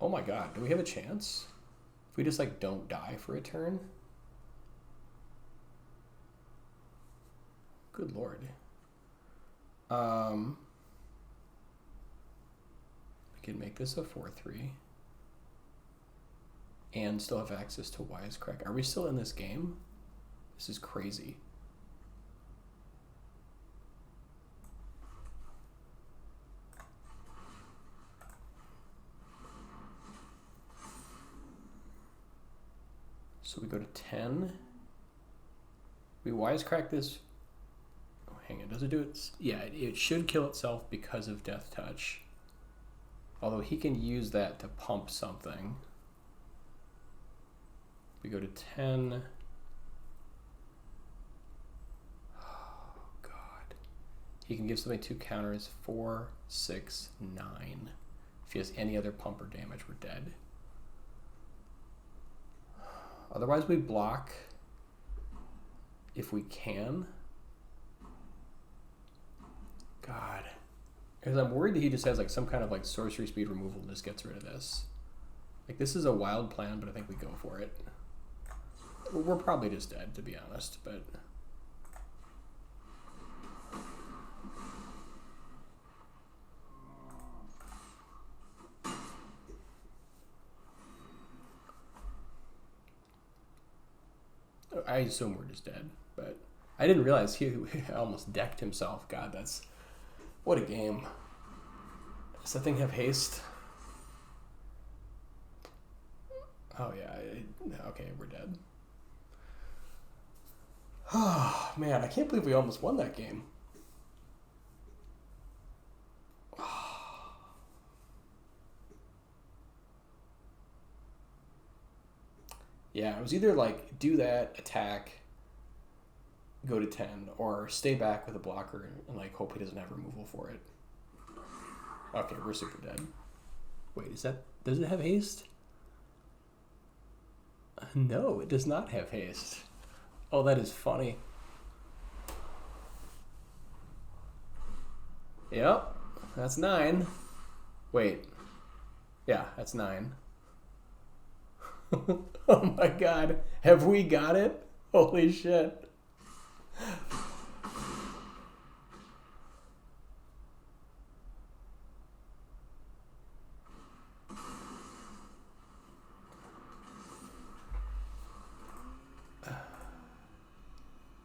Oh my god, do we have a chance? If we just like don't die for a turn? Good lord. I can make this a 4/3. And still have access to Wisecrack. Are we still in this game? This is crazy. So we go to 10. We Wisecrack this. Oh, hang on. Does it do it? Yeah, it should kill itself because of Death Touch. Although he can use that to pump something. We go to 10. Oh, God. He can give something 2 counters. 4, 6, 9. If he has any other pump or damage, we're dead. Otherwise, we block if we can. God. Because I'm worried that he just has like some kind of like sorcery speed removal and just gets rid of this. Like this is a wild plan, but I think we go for it. We're probably just dead, to be honest, but... I assume we're just dead, but I didn't realize he almost decked himself. God, that's... What a game. Does that thing have haste? Oh, yeah. Okay, we're dead. Oh, man, I can't believe we almost won that game. Yeah, it was either like do that, attack, go to 10, or stay back with a blocker and like hope he doesn't have removal for it. Okay, we're super dead. Wait, does it have haste? No, it does not have haste. Oh, that is funny. Yep, that's 9. Wait. Yeah, that's 9. Oh my god. Have we got it? Holy shit.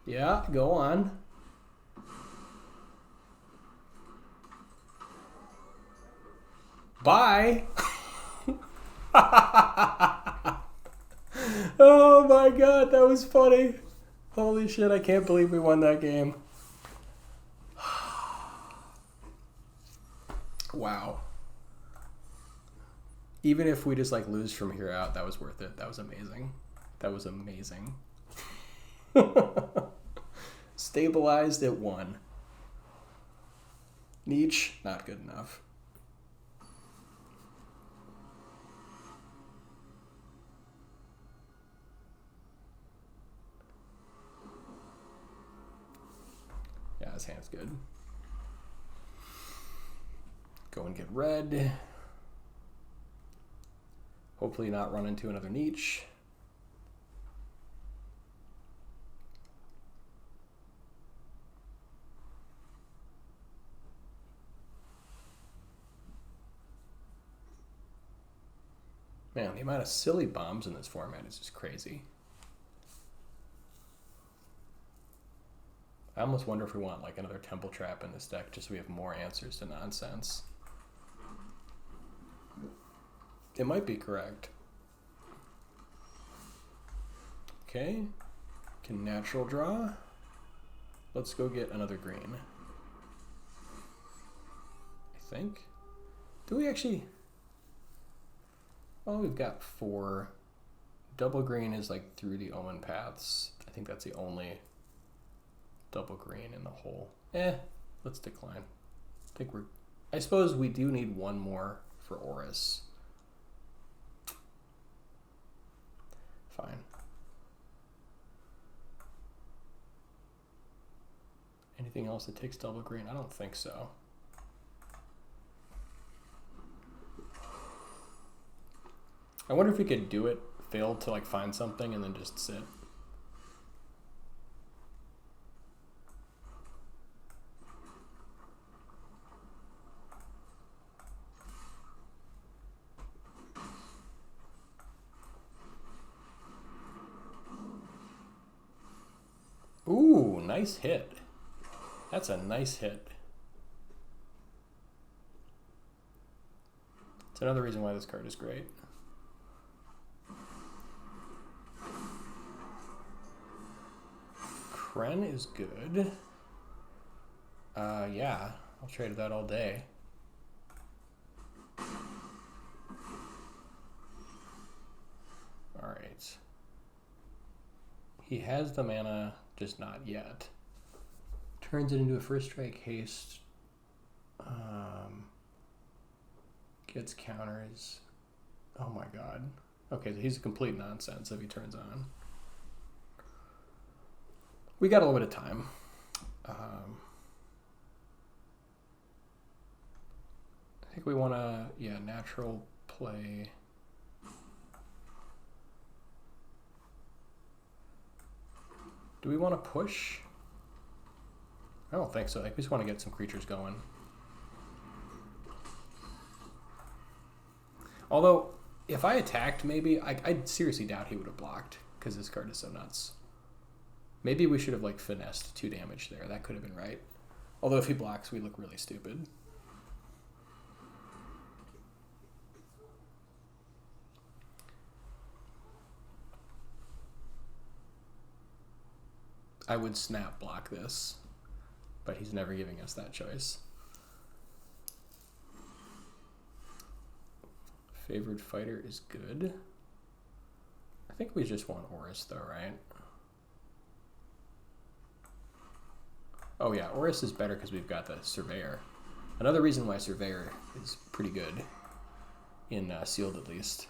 Yeah, go on. Bye. Oh my god, that was funny. Holy shit, I can't believe we won that game. Wow. Even if we just like lose from here out, that was worth it. That was amazing. That was amazing. Stabilized at 1. Niche, not good enough. Yeah, his hand's good. Go and get red. Hopefully not run into another niche. Man, the amount of silly bombs in this format is just crazy. I almost wonder if we want like another Temple Trap in this deck just so we have more answers to nonsense. It might be correct. Okay, can natural draw. Let's go get another green. I think. Do we actually... Well, we've got 4. Double green is like Through the Omenpaths. I think that's the only double green in the whole. Let's decline. I suppose we do need one more for Orris. Fine. Anything else that takes double green? I don't think so. I wonder if we could do it, fail to like find something, and then just sit. Ooh, nice hit. That's a nice hit. It's another reason why this card is great. Kren is good. Yeah, I'll trade that all day. All right. He has the mana, just not yet. Turns it into a first strike haste. Gets counters. Oh my god. Okay, so he's a complete nonsense if he turns on. We got a little bit of time. think we want to, yeah, natural play. Do we want to push? I don't think so. I think we just want to get some creatures going. Although, if I attacked, maybe, I seriously doubt he would have blocked, because this card is so nuts. Maybe we should have, like, finessed 2 damage there. That could have been right. Although if he blocks, we look really stupid. I would snap block this, but he's never giving us that choice. Favored fighter is good. I think we just want Orris though, right? Oh yeah, Orris is better because we've got the Surveyor. Another reason why Surveyor is pretty good, in Sealed at least.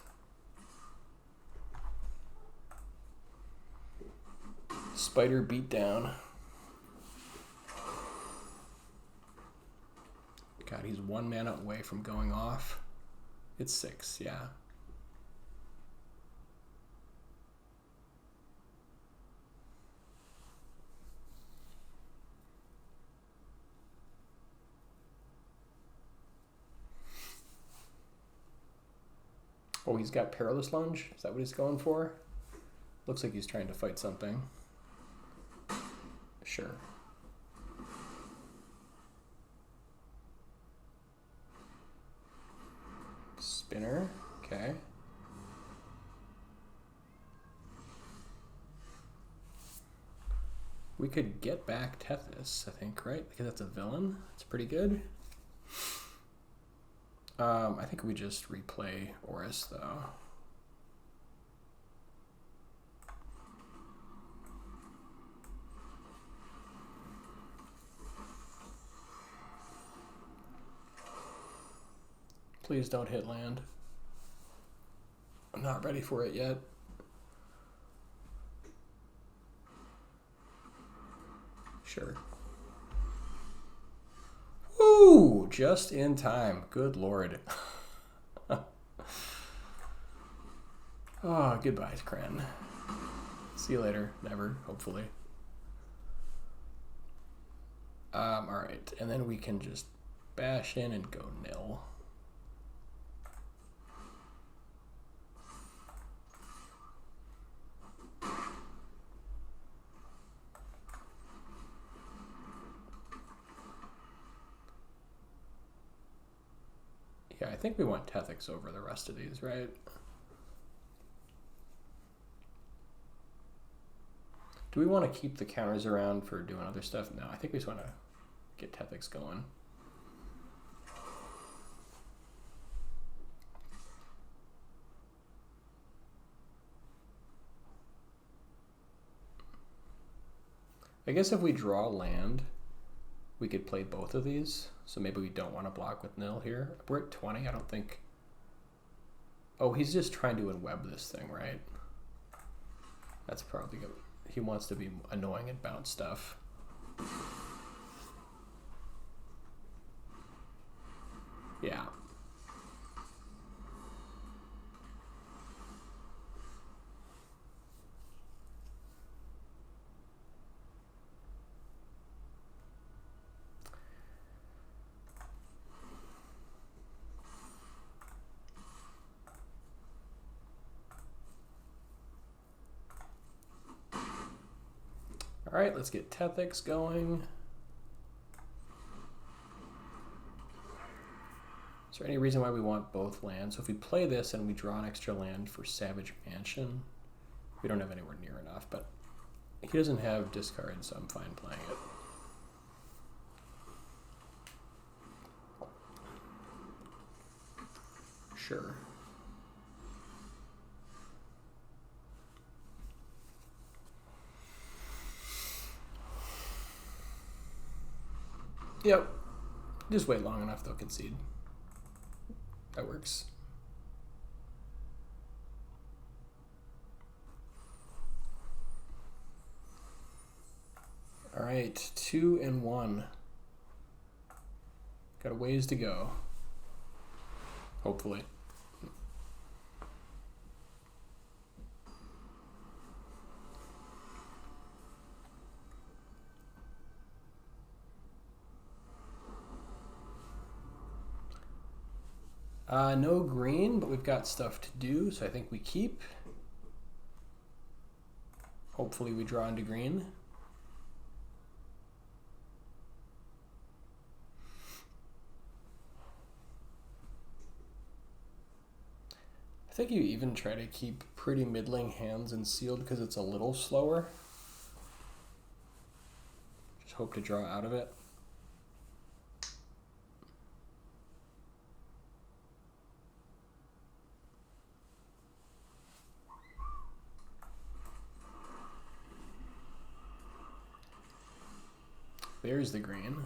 Spider Beatdown. God, he's 1 mana away from going off. It's 6, yeah. Oh, he's got Perilous Lunge? Is that what he's going for? Looks like he's trying to fight something. Sure. Spinner, okay. We could get back Tethys, I think, right? Because that's a villain. It's pretty good. I think we just replay Orris, though. Please don't hit land. I'm not ready for it yet. Sure. Woo! Just in time. Good lord. Oh, goodbye, Kren. See you later. Never, hopefully. Alright, and then we can just bash in and go Nill. Yeah, I think we want Tethex over the rest of these, right? Do we want to keep the counters around for doing other stuff? No, I think we just want to get Tethex going. I guess if we draw land, we could play both of these. So maybe we don't want to block with Nill here. We're at 20, I don't think. Oh, he's just trying to unweb this thing, right? That's probably good. He wants to be annoying and bounce stuff. Yeah. All right, let's get Tethex going. Is there any reason why we want both lands? So if we play this and we draw an extra land for Savage Mansion, we don't have anywhere near enough, but he doesn't have discard, so I'm fine playing it. Sure. Yep. Just wait long enough, they'll concede. That works. All right, 2 and 1. Got a ways to go. Hopefully. No green, but we've got stuff to do, so I think we keep. Hopefully we draw into green. I think you even try to keep pretty middling hands in sealed because it's a little slower. Just hope to draw out of it. There's the green.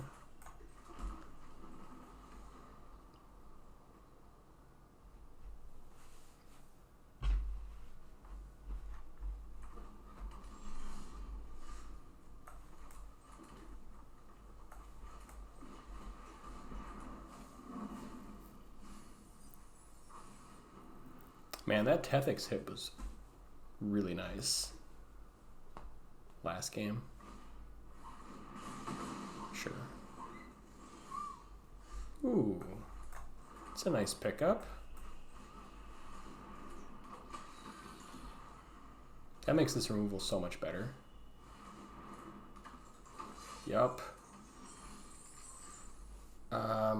Man, that Tethex hit was really nice last game. Sure. Ooh, it's a nice pickup. That makes this removal so much better. Yup. I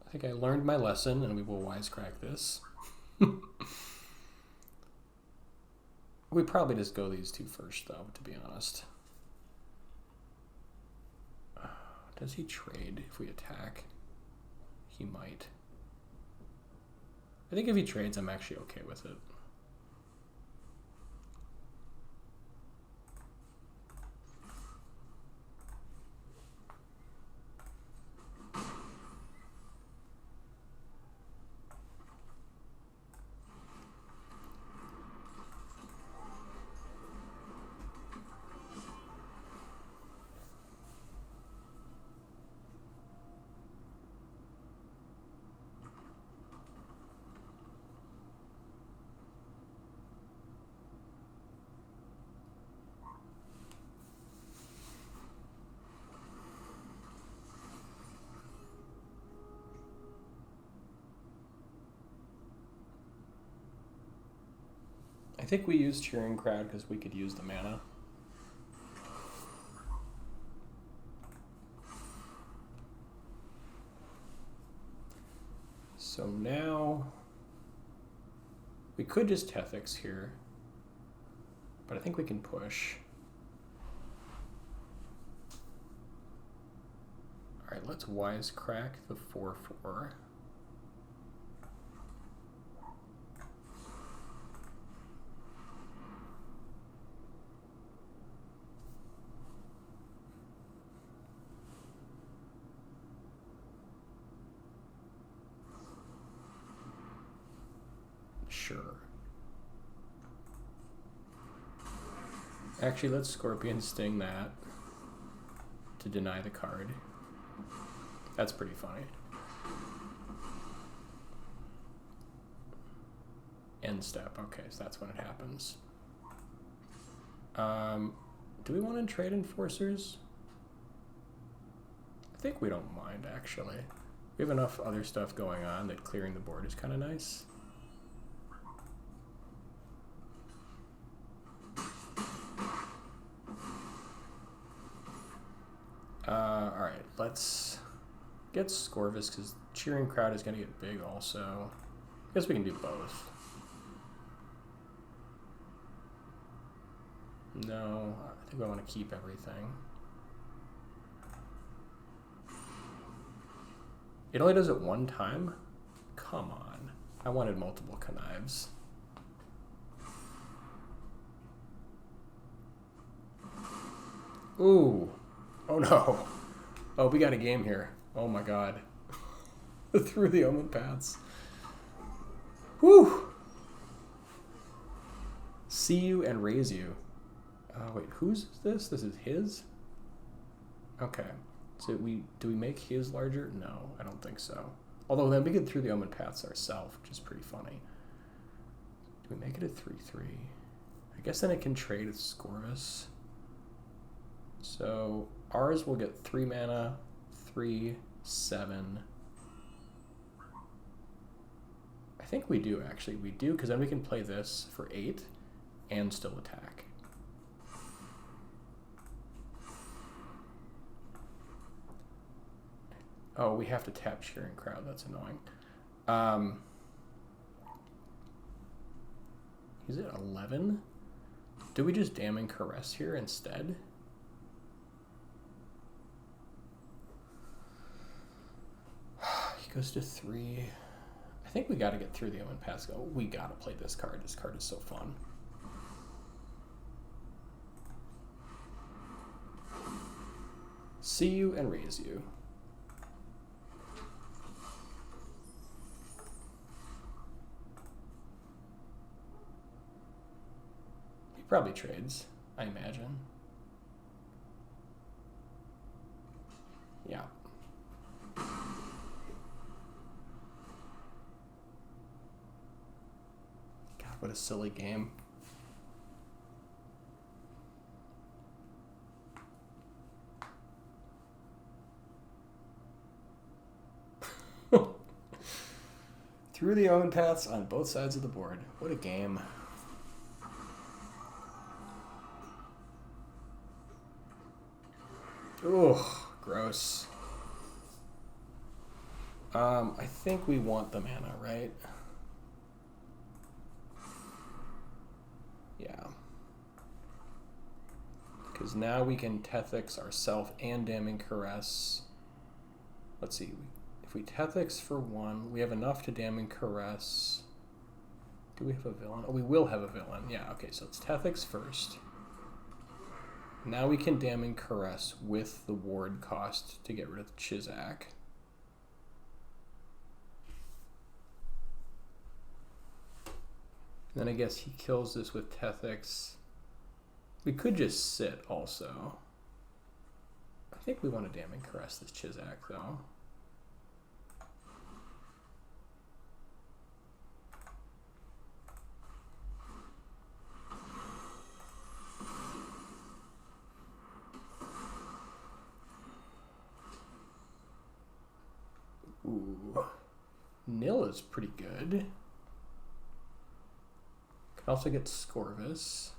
think I learned my lesson and we will wisecrack this. We probably just go these two first though, to be honest. Does he trade if we attack? He might. I think if he trades, I'm actually okay with it. I think we used Cheering Crowd because we could use the mana. So now we could just Tethex here, but I think we can push. All right, let's Wisecrack the 4/4. Sure. Actually, let's Scorpion Sting that to deny the card. That's pretty funny. End step. Okay, so that's when it happens. Do we want to trade Enforcers? I think we don't mind, actually. We have enough other stuff going on that clearing the board is kind of nice. Alright, let's get Scorvus because Cheering Crowd is going to get big also. I guess we can do both. No, I think I want to keep everything. It only does it one time? Come on. I wanted multiple connives. Ooh. Oh no. Oh, we got a game here. Oh my god. Through the Omenpaths. Whew. See you and raise you. Wait, whose is this? This is his? Okay. So do we make his larger? No, I don't think so. Although then we could Through the Omenpaths ourselves, which is pretty funny. Do we make it a 3/3? I guess then it can trade with Scorvus. So ours will get 3 mana, 3, 7. I think we do, actually. We do, because then we can play this for 8 and still attack. Oh, we have to tap Cheering Crowd. That's annoying. He's at 11. Do we just Damning Caress here instead? He goes to 3. I think we got to get Through the Omenpath. Oh, we got to play this card. This card is so fun. See you and raise you. He probably trades, I imagine. Yeah. What a silly game. Through the Omenpaths on both sides of the board. What a game. Oh, gross. I think we want the mana, right? Yeah. Because now we can Tethex ourselves and Damning Caress. Let's see. If we Tethex for 1, we have enough to Damning Caress. Do we have a villain? Oh, we will have a villain. Yeah, okay, so it's Tethex first. Now we can Damning Caress with the ward cost to get rid of Chizak. Then I guess he kills this with Tethex. We could just sit also. I think we want to Damning Caress this Chizak though. Ooh. Nill is pretty good. Can also get Scorvus.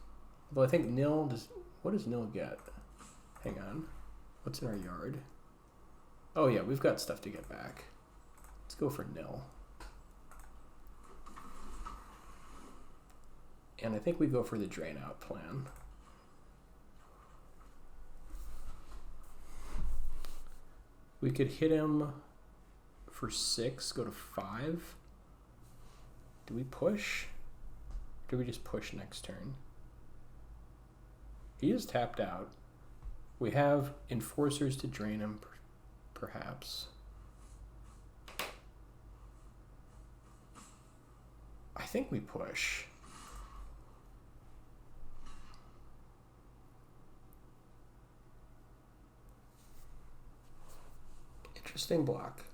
Although I think Nill does. What does Nill get? Hang on. What's in our yard? Oh yeah, we've got stuff to get back. Let's go for Nill. And I think we go for the drain out plan. We could hit him for 6, go to 5. Do we push? Or do we just push next turn? He is tapped out. We have Enforcers to drain him, perhaps. I think we push. Interesting block.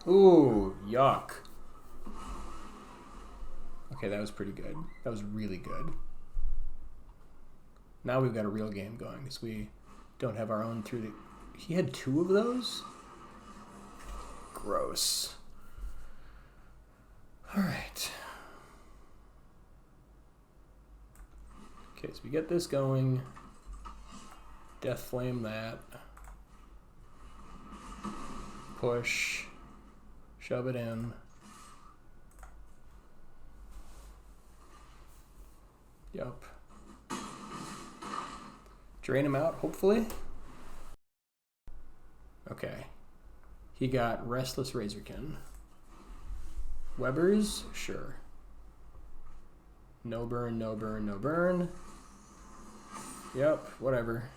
Ooh, yuck. Okay, that was pretty good. That was really good. Now we've got a real game going because we don't have our own through the... He had 2 of those? Gross. All right. Okay, so we get this going. Deathflame that. Push. Shove it in. Yup. Drain him out, hopefully. Okay. He got Restless Razorkin. Webbers? Sure. No burn, no burn, no burn. Yep, whatever.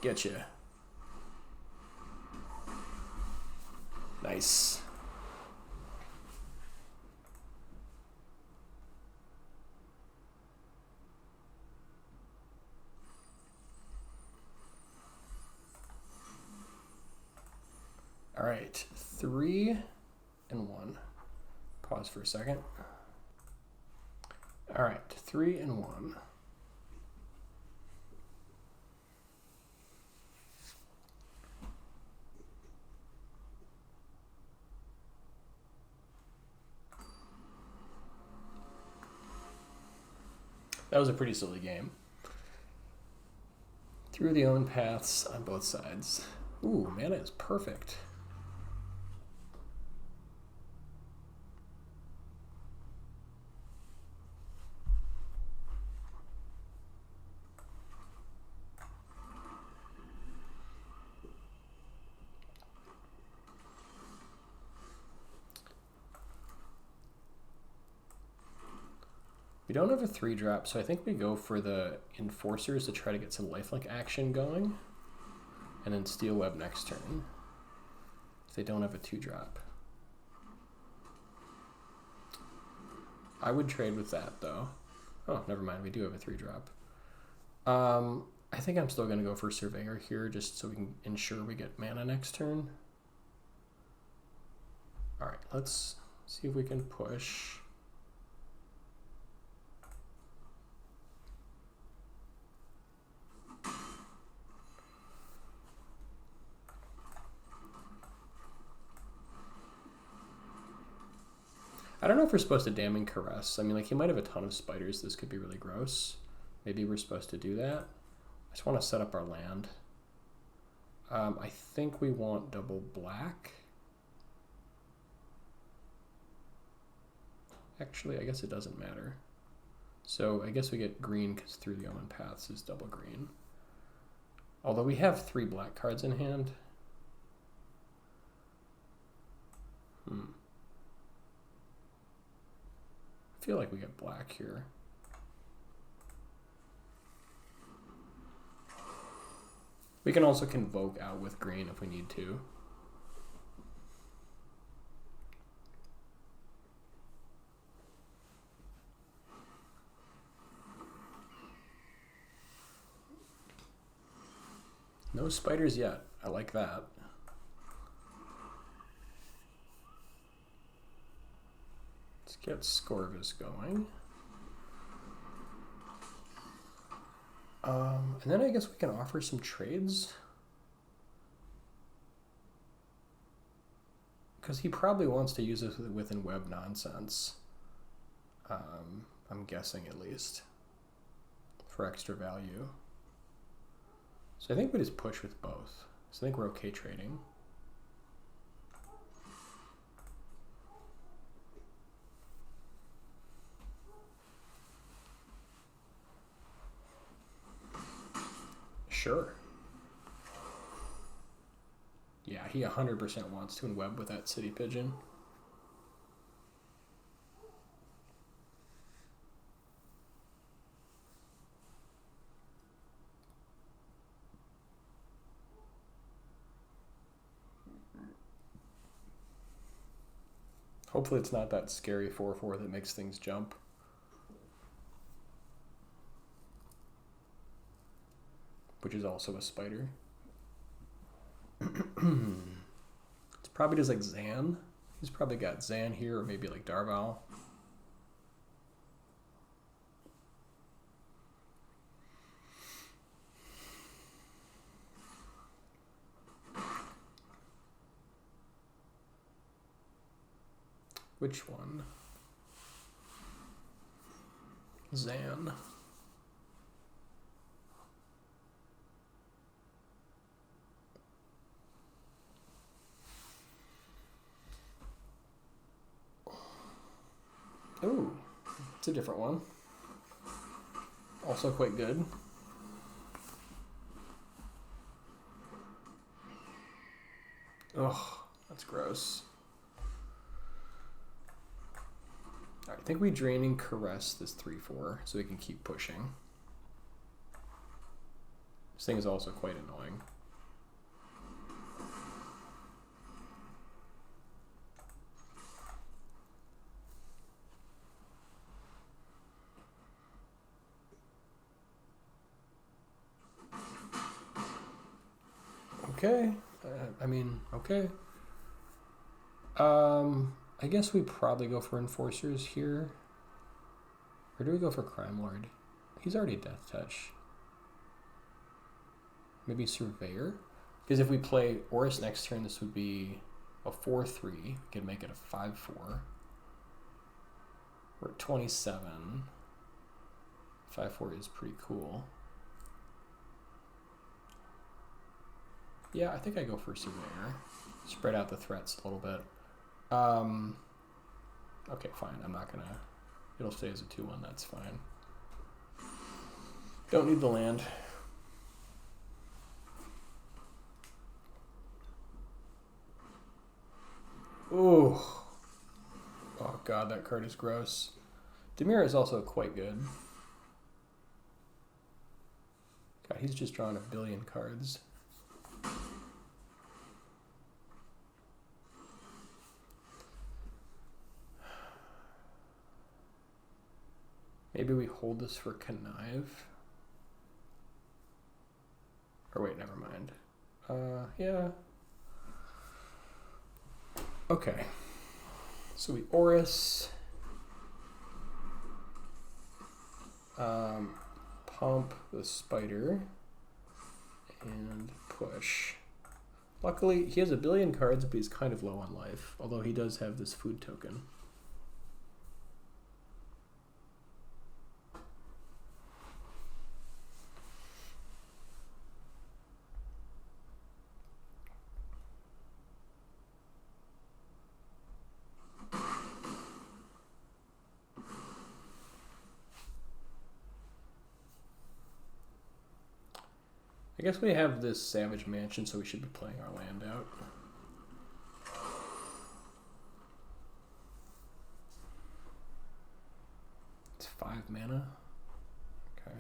Getcha. Nice. All right, 3 and 1. Pause for a second. All right, 3 and 1. That was a pretty silly game. Through the Omenpaths on both sides. Ooh, mana is perfect. We don't have a 3-drop, so I think we go for the Enforcers to try to get some lifelink action going, and then Steelweb next turn, if they don't have a 2-drop. I would trade with that, though. Oh, never mind, we do have a 3-drop. I think I'm still going to go for Surveyor here, just so we can ensure we get mana next turn. Alright, let's see if we can push. I don't know if we're supposed to Damning Caress. I mean, like, he might have a ton of spiders. This could be really gross. Maybe we're supposed to do that. I just want to set up our land. I think we want double black. Actually, I guess it doesn't matter. So I guess we get green because Through the Omenpaths is double green. Although we have 3 black cards in hand. I feel like we get black here. We can also Convoke out with green if we need to. No spiders yet. I like that. Let's get Scorvus going. And then I guess we can offer some trades. Because he probably wants to use this within web nonsense. I'm guessing at least. For extra value. So I think we just push with both. So I think we're okay trading. Sure. Yeah, he 100% wants to web with that City Pigeon. Hopefully it's not that scary 4/4 that makes things jump. Which is also a spider. It's probably just like Zan. He's probably got Zan here, or maybe like Darval. Which one? Zan. Ooh, it's a different one. Also quite good. Ugh, that's gross. Alright, I think we Draining Caress this 3/4 so we can keep pushing. This thing is also quite annoying. Okay. I mean, okay. I guess we probably go for Enforcers here. Or do we go for Crimelord? He's already Death Touch. Maybe Surveyor? Because if we play Orris next turn, this would be a 4-3. We could make it a 5-4. We're at 27. 5-4 is pretty cool. Yeah, I think I go for Surveyor. Spread out the threats a little bit. Okay, fine. I'm not gonna... It'll stay as a 2-1. That's fine. Don't need the land. Ooh. Oh god, that card is gross. Dimir is also quite good. God, he's just drawn a billion cards. Maybe we hold this for Connive. Or wait, never mind. Yeah. Okay. So we Orris. Pump the spider. And push. Luckily, he has a billion cards, but he's kind of low on life. Although he does have this food token. I guess we have this Savage Mansion, so we should be playing our land out. It's 5 mana. Okay.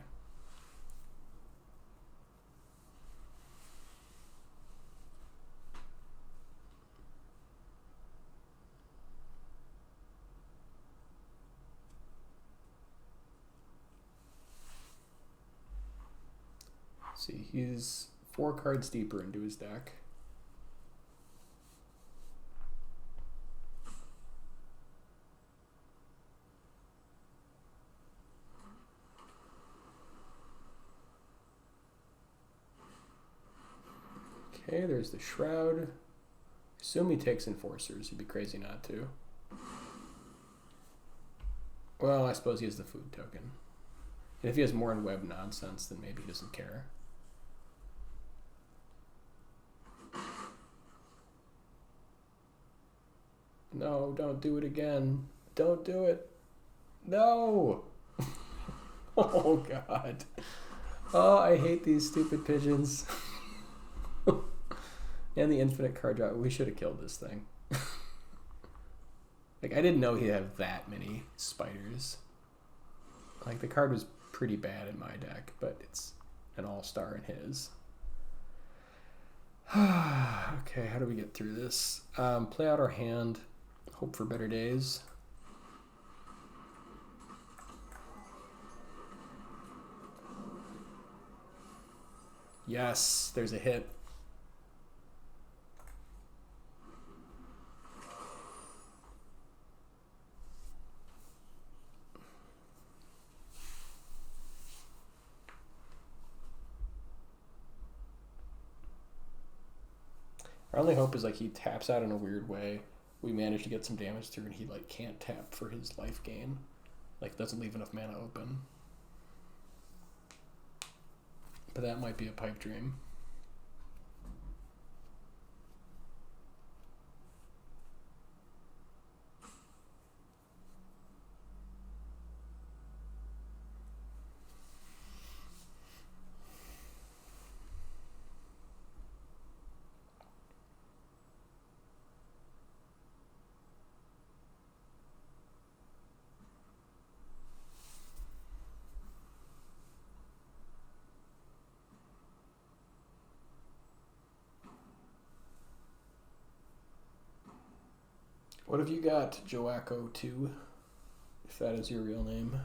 See, he's 4 cards deeper into his deck. Okay, there's the Shroud. Assume he takes Enforcers. He'd be crazy not to. Well, I suppose he has the food token. And if he has more in web nonsense, then maybe he doesn't care. No, don't do it again. Don't do it. No! Oh, God. Oh, I hate these stupid pigeons. And the infinite card draw. We should have killed this thing. Like, I didn't know he'd have that many spiders. Like, the card was pretty bad in my deck, but it's an all-star in his. Okay, how do we get through this? Play out our hand. Hope for better days. Yes, there's a hit. Our only hope is like he taps out in a weird way. We manage to get some damage through and he like can't tap for his life gain. Like doesn't leave enough mana open. But that might be a pipe dream. What have you got, Joaco 2? If that is your real name.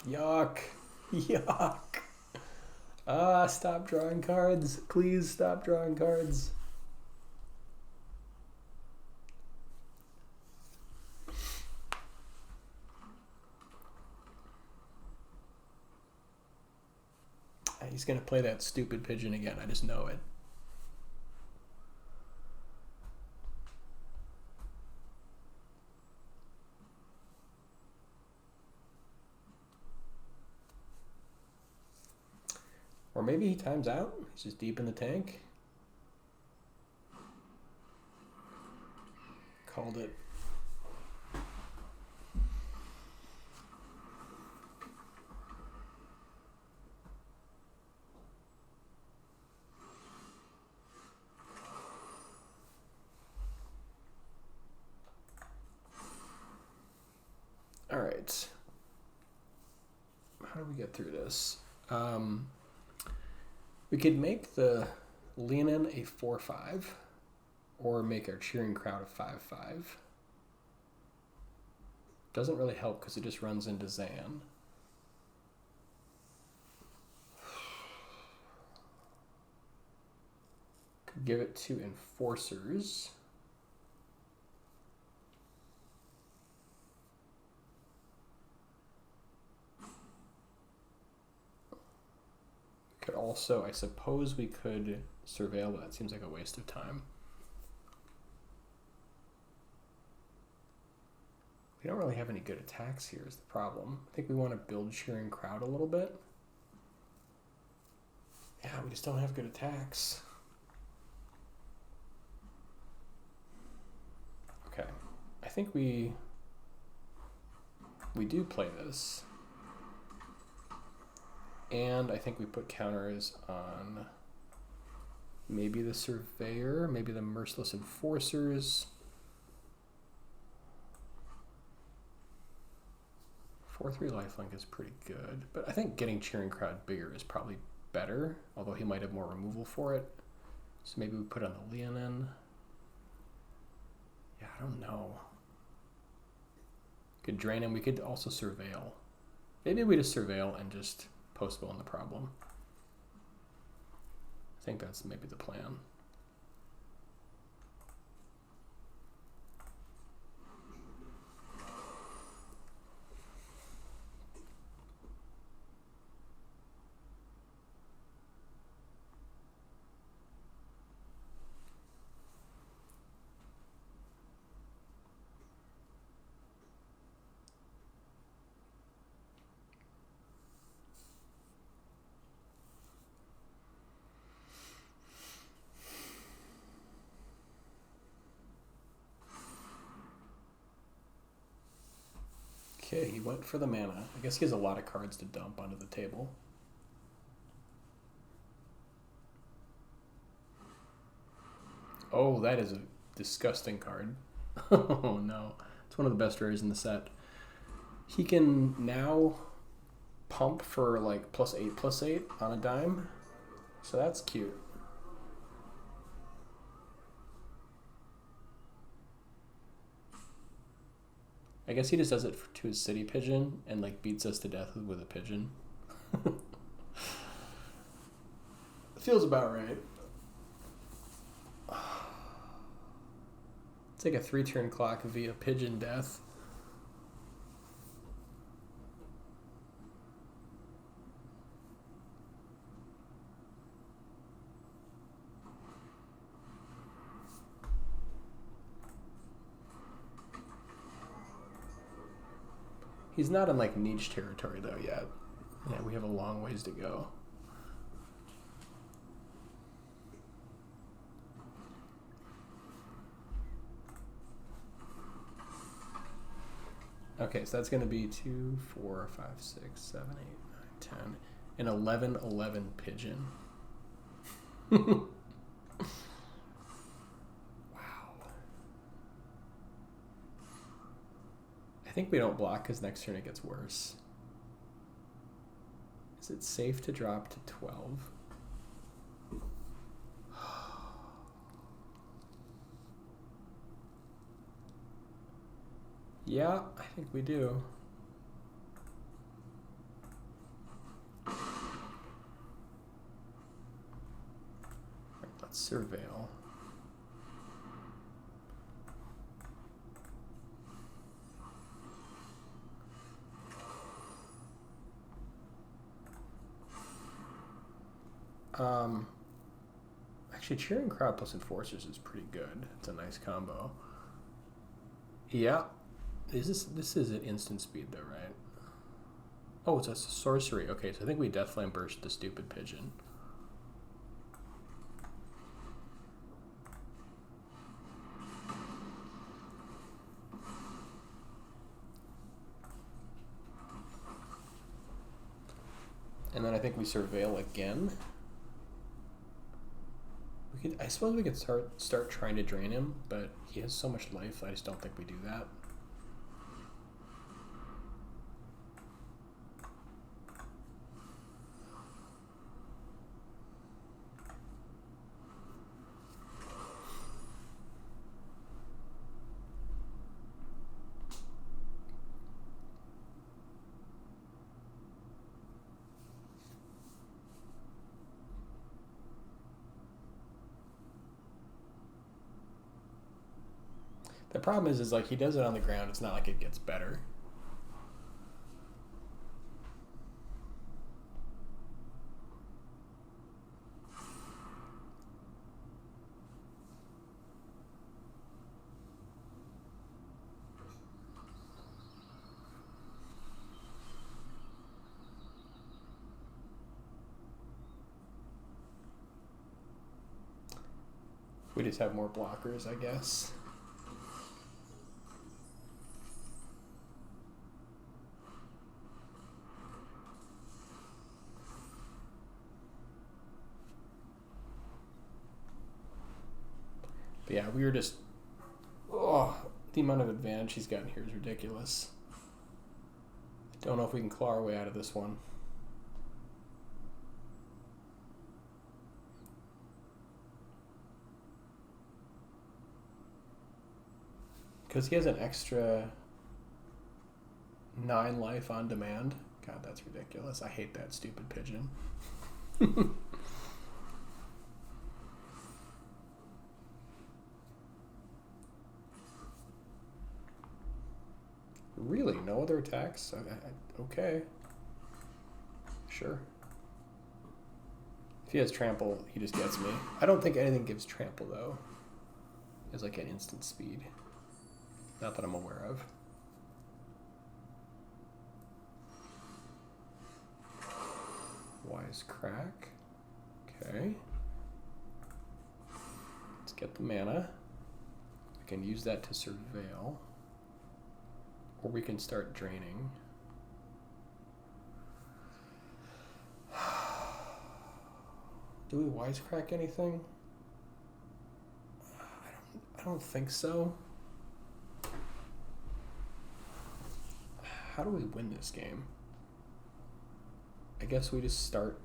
Yuck. Yuck. Ah, stop drawing cards. Please stop drawing cards. He's going to play that stupid pigeon again. I just know it. Or maybe he times out. He's just deep in the tank. Called it. All right. How do we get through this? We could make the Leonin a 4/5, or make our cheering crowd a 5/5. Doesn't really help because it just runs into Zan. Could give it to Enforcers. Could also, I suppose we could surveil, but that seems like a waste of time. We don't really have any good attacks here is the problem. I think we want to build Cheering Crowd a little bit. Yeah, we just don't have good attacks. Okay, I think we do play this. And I think we put counters on maybe the Surveyor, maybe the Merciless Enforcers. 4/3 lifelink is pretty good, but I think getting Cheering Crowd bigger is probably better, although he might have more removal for it. So maybe we put on the Leonin. Yeah, I don't know. Could drain him. We could also surveil. Maybe we just surveil and just postpone the problem. I think that's maybe the plan. Okay, he went for the mana. I guess he has a lot of cards to dump onto the table. Oh, that is a disgusting card. Oh no. It's one of the best rares in the set. He can now pump for like +8/+8 on a dime. So that's cute. I guess he just does it to his city pigeon and like beats us to death with a pigeon. Feels about right. It's like a 3-turn clock via pigeon death. He's not in like niche territory though yet. Yeah, we have a long ways to go. Okay, so that's going to be 2, 4, 5, 6, 7, 8, 9, 10, an 11/11 pigeon. Wow. I I think we don't block because next turn it gets worse. Is it safe to drop to 12? Yeah, I think we do. Let's surveil. Actually, Cheering Crowd plus Enforcers is pretty good. It's a nice combo. Yeah. This is an instant speed though, right? Oh, it's a sorcery. Okay, so I think we Deathflame Burst the stupid pigeon. And then I think we surveil again. I suppose we could start trying to drain him, but he has so much life, I just don't think we do that. The problem is like he does it on the ground. It's not like it gets better. We just have more blockers, I guess. But yeah, we were just... Oh, the amount of advantage he's gotten here is ridiculous. Don't know if we can claw our way out of this one. Because he has an extra 9 life on demand. God, that's ridiculous. I hate that stupid pigeon. Really? No other attacks? Okay. Sure. If he has trample, he just gets me. I don't think anything gives trample, though. It's like an instant speed. Not that I'm aware of. Wisecrack. Okay. Let's get the mana. We can use that to surveil. Or we can start draining. Do we Wisecrack anything? I don't think so. How do we win this game? I guess we just start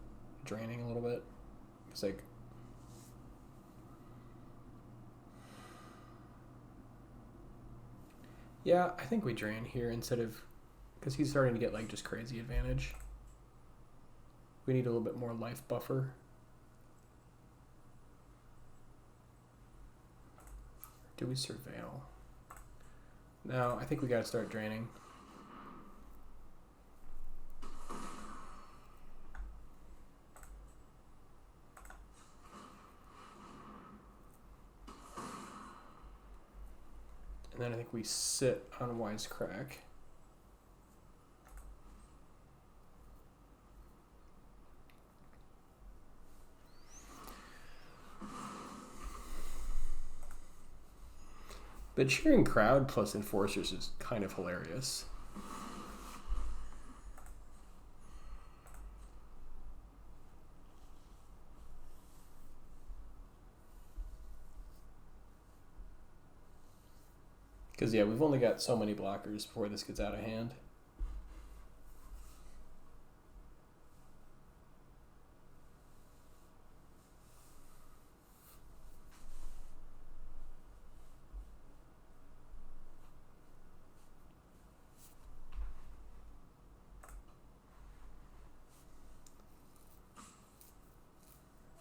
draining a little bit. It's like... Yeah, I think we drain here instead of... Because he's starting to get like just crazy advantage. We need a little bit more life buffer. Do we surveil? No, I think we gotta start draining. And then I think we sit on Wisecrack. The Cheering Crowd plus Enforcers is kind of hilarious. Because, yeah, we've only got so many blockers before this gets out of hand.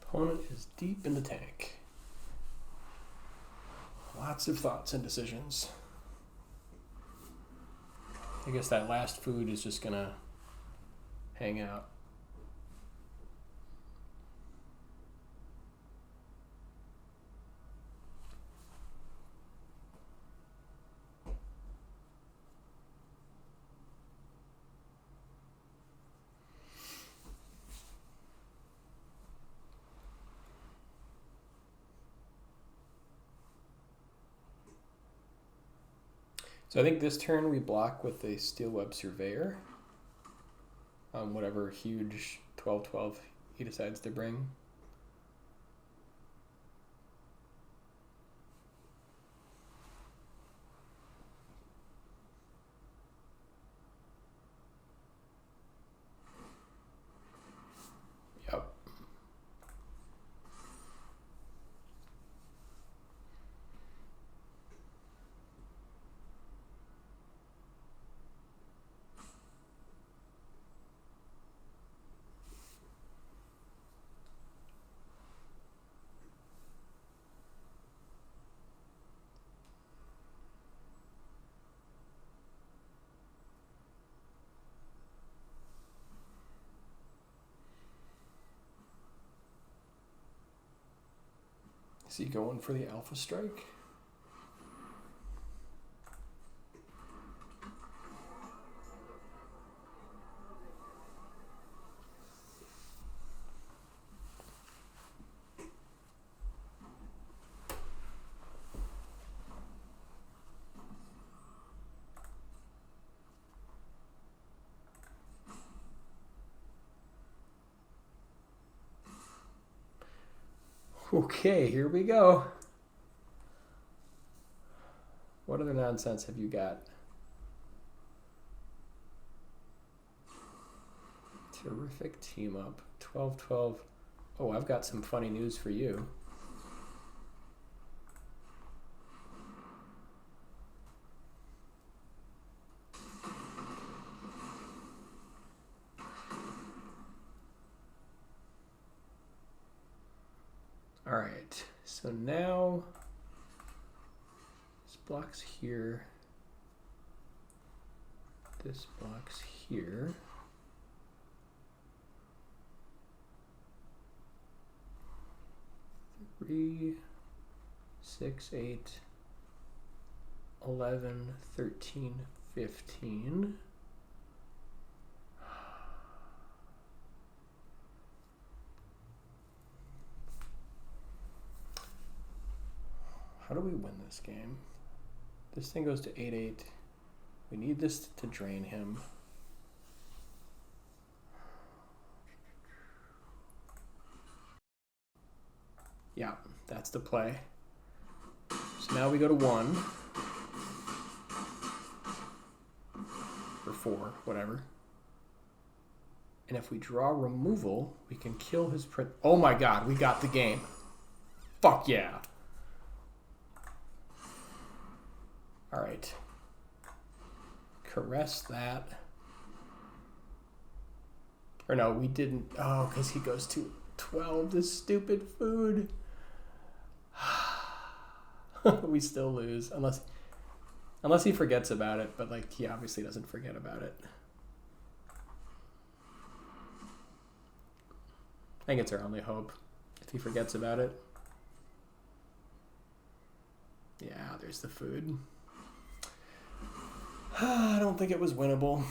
Opponent is deep in the tank. Lots of thoughts and decisions. I guess that last food is just gonna hang out. So I think this turn we block with a Steelweb Surveyor on whatever huge 12/12 he decides to bring. Yep. Is he going for the Alpha Strike? Okay, here we go. What other nonsense have you got? Terrific team up. 12/12. Oh, I've got some funny news for you. All right, so now this block's here, this block's here. Three, 6, 8, 11, 13, 15. How do we win this game? This thing goes to 8/8. We need this to drain him. Yeah, that's the play. So now we go to 1. Or 4, whatever. And if we draw removal, we can kill his print. Oh my god, we got the game. Fuck yeah. All right. Caress that. Or no, we didn't. Oh, because he goes to 12, this stupid food. We still lose. Unless he forgets about it, but like he obviously doesn't forget about it. I think it's our only hope. If he forgets about it. Yeah, there's the food. I don't think it was winnable.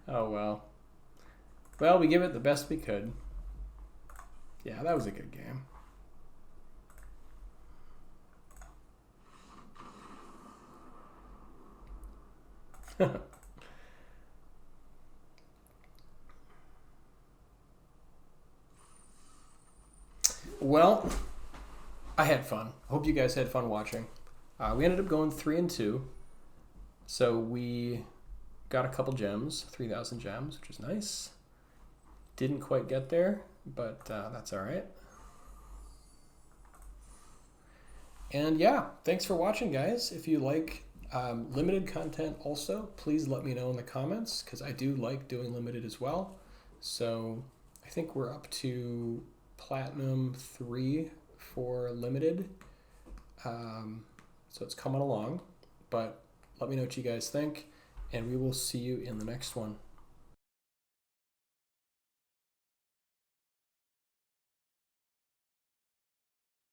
Oh well. Well, we give it the best we could. Yeah, that was a good game. Well, I had fun. Hope you guys had fun watching. We ended up going 3-2. So we got a couple gems, 3,000 gems, which is nice. Didn't quite get there, but that's all right. And yeah, thanks for watching, guys. If you like limited content also, please let me know in the comments, because I do like doing limited as well. So I think we're up to Platinum 3 for limited. So it's coming along, but let me know what you guys think, and we will see you in the next one.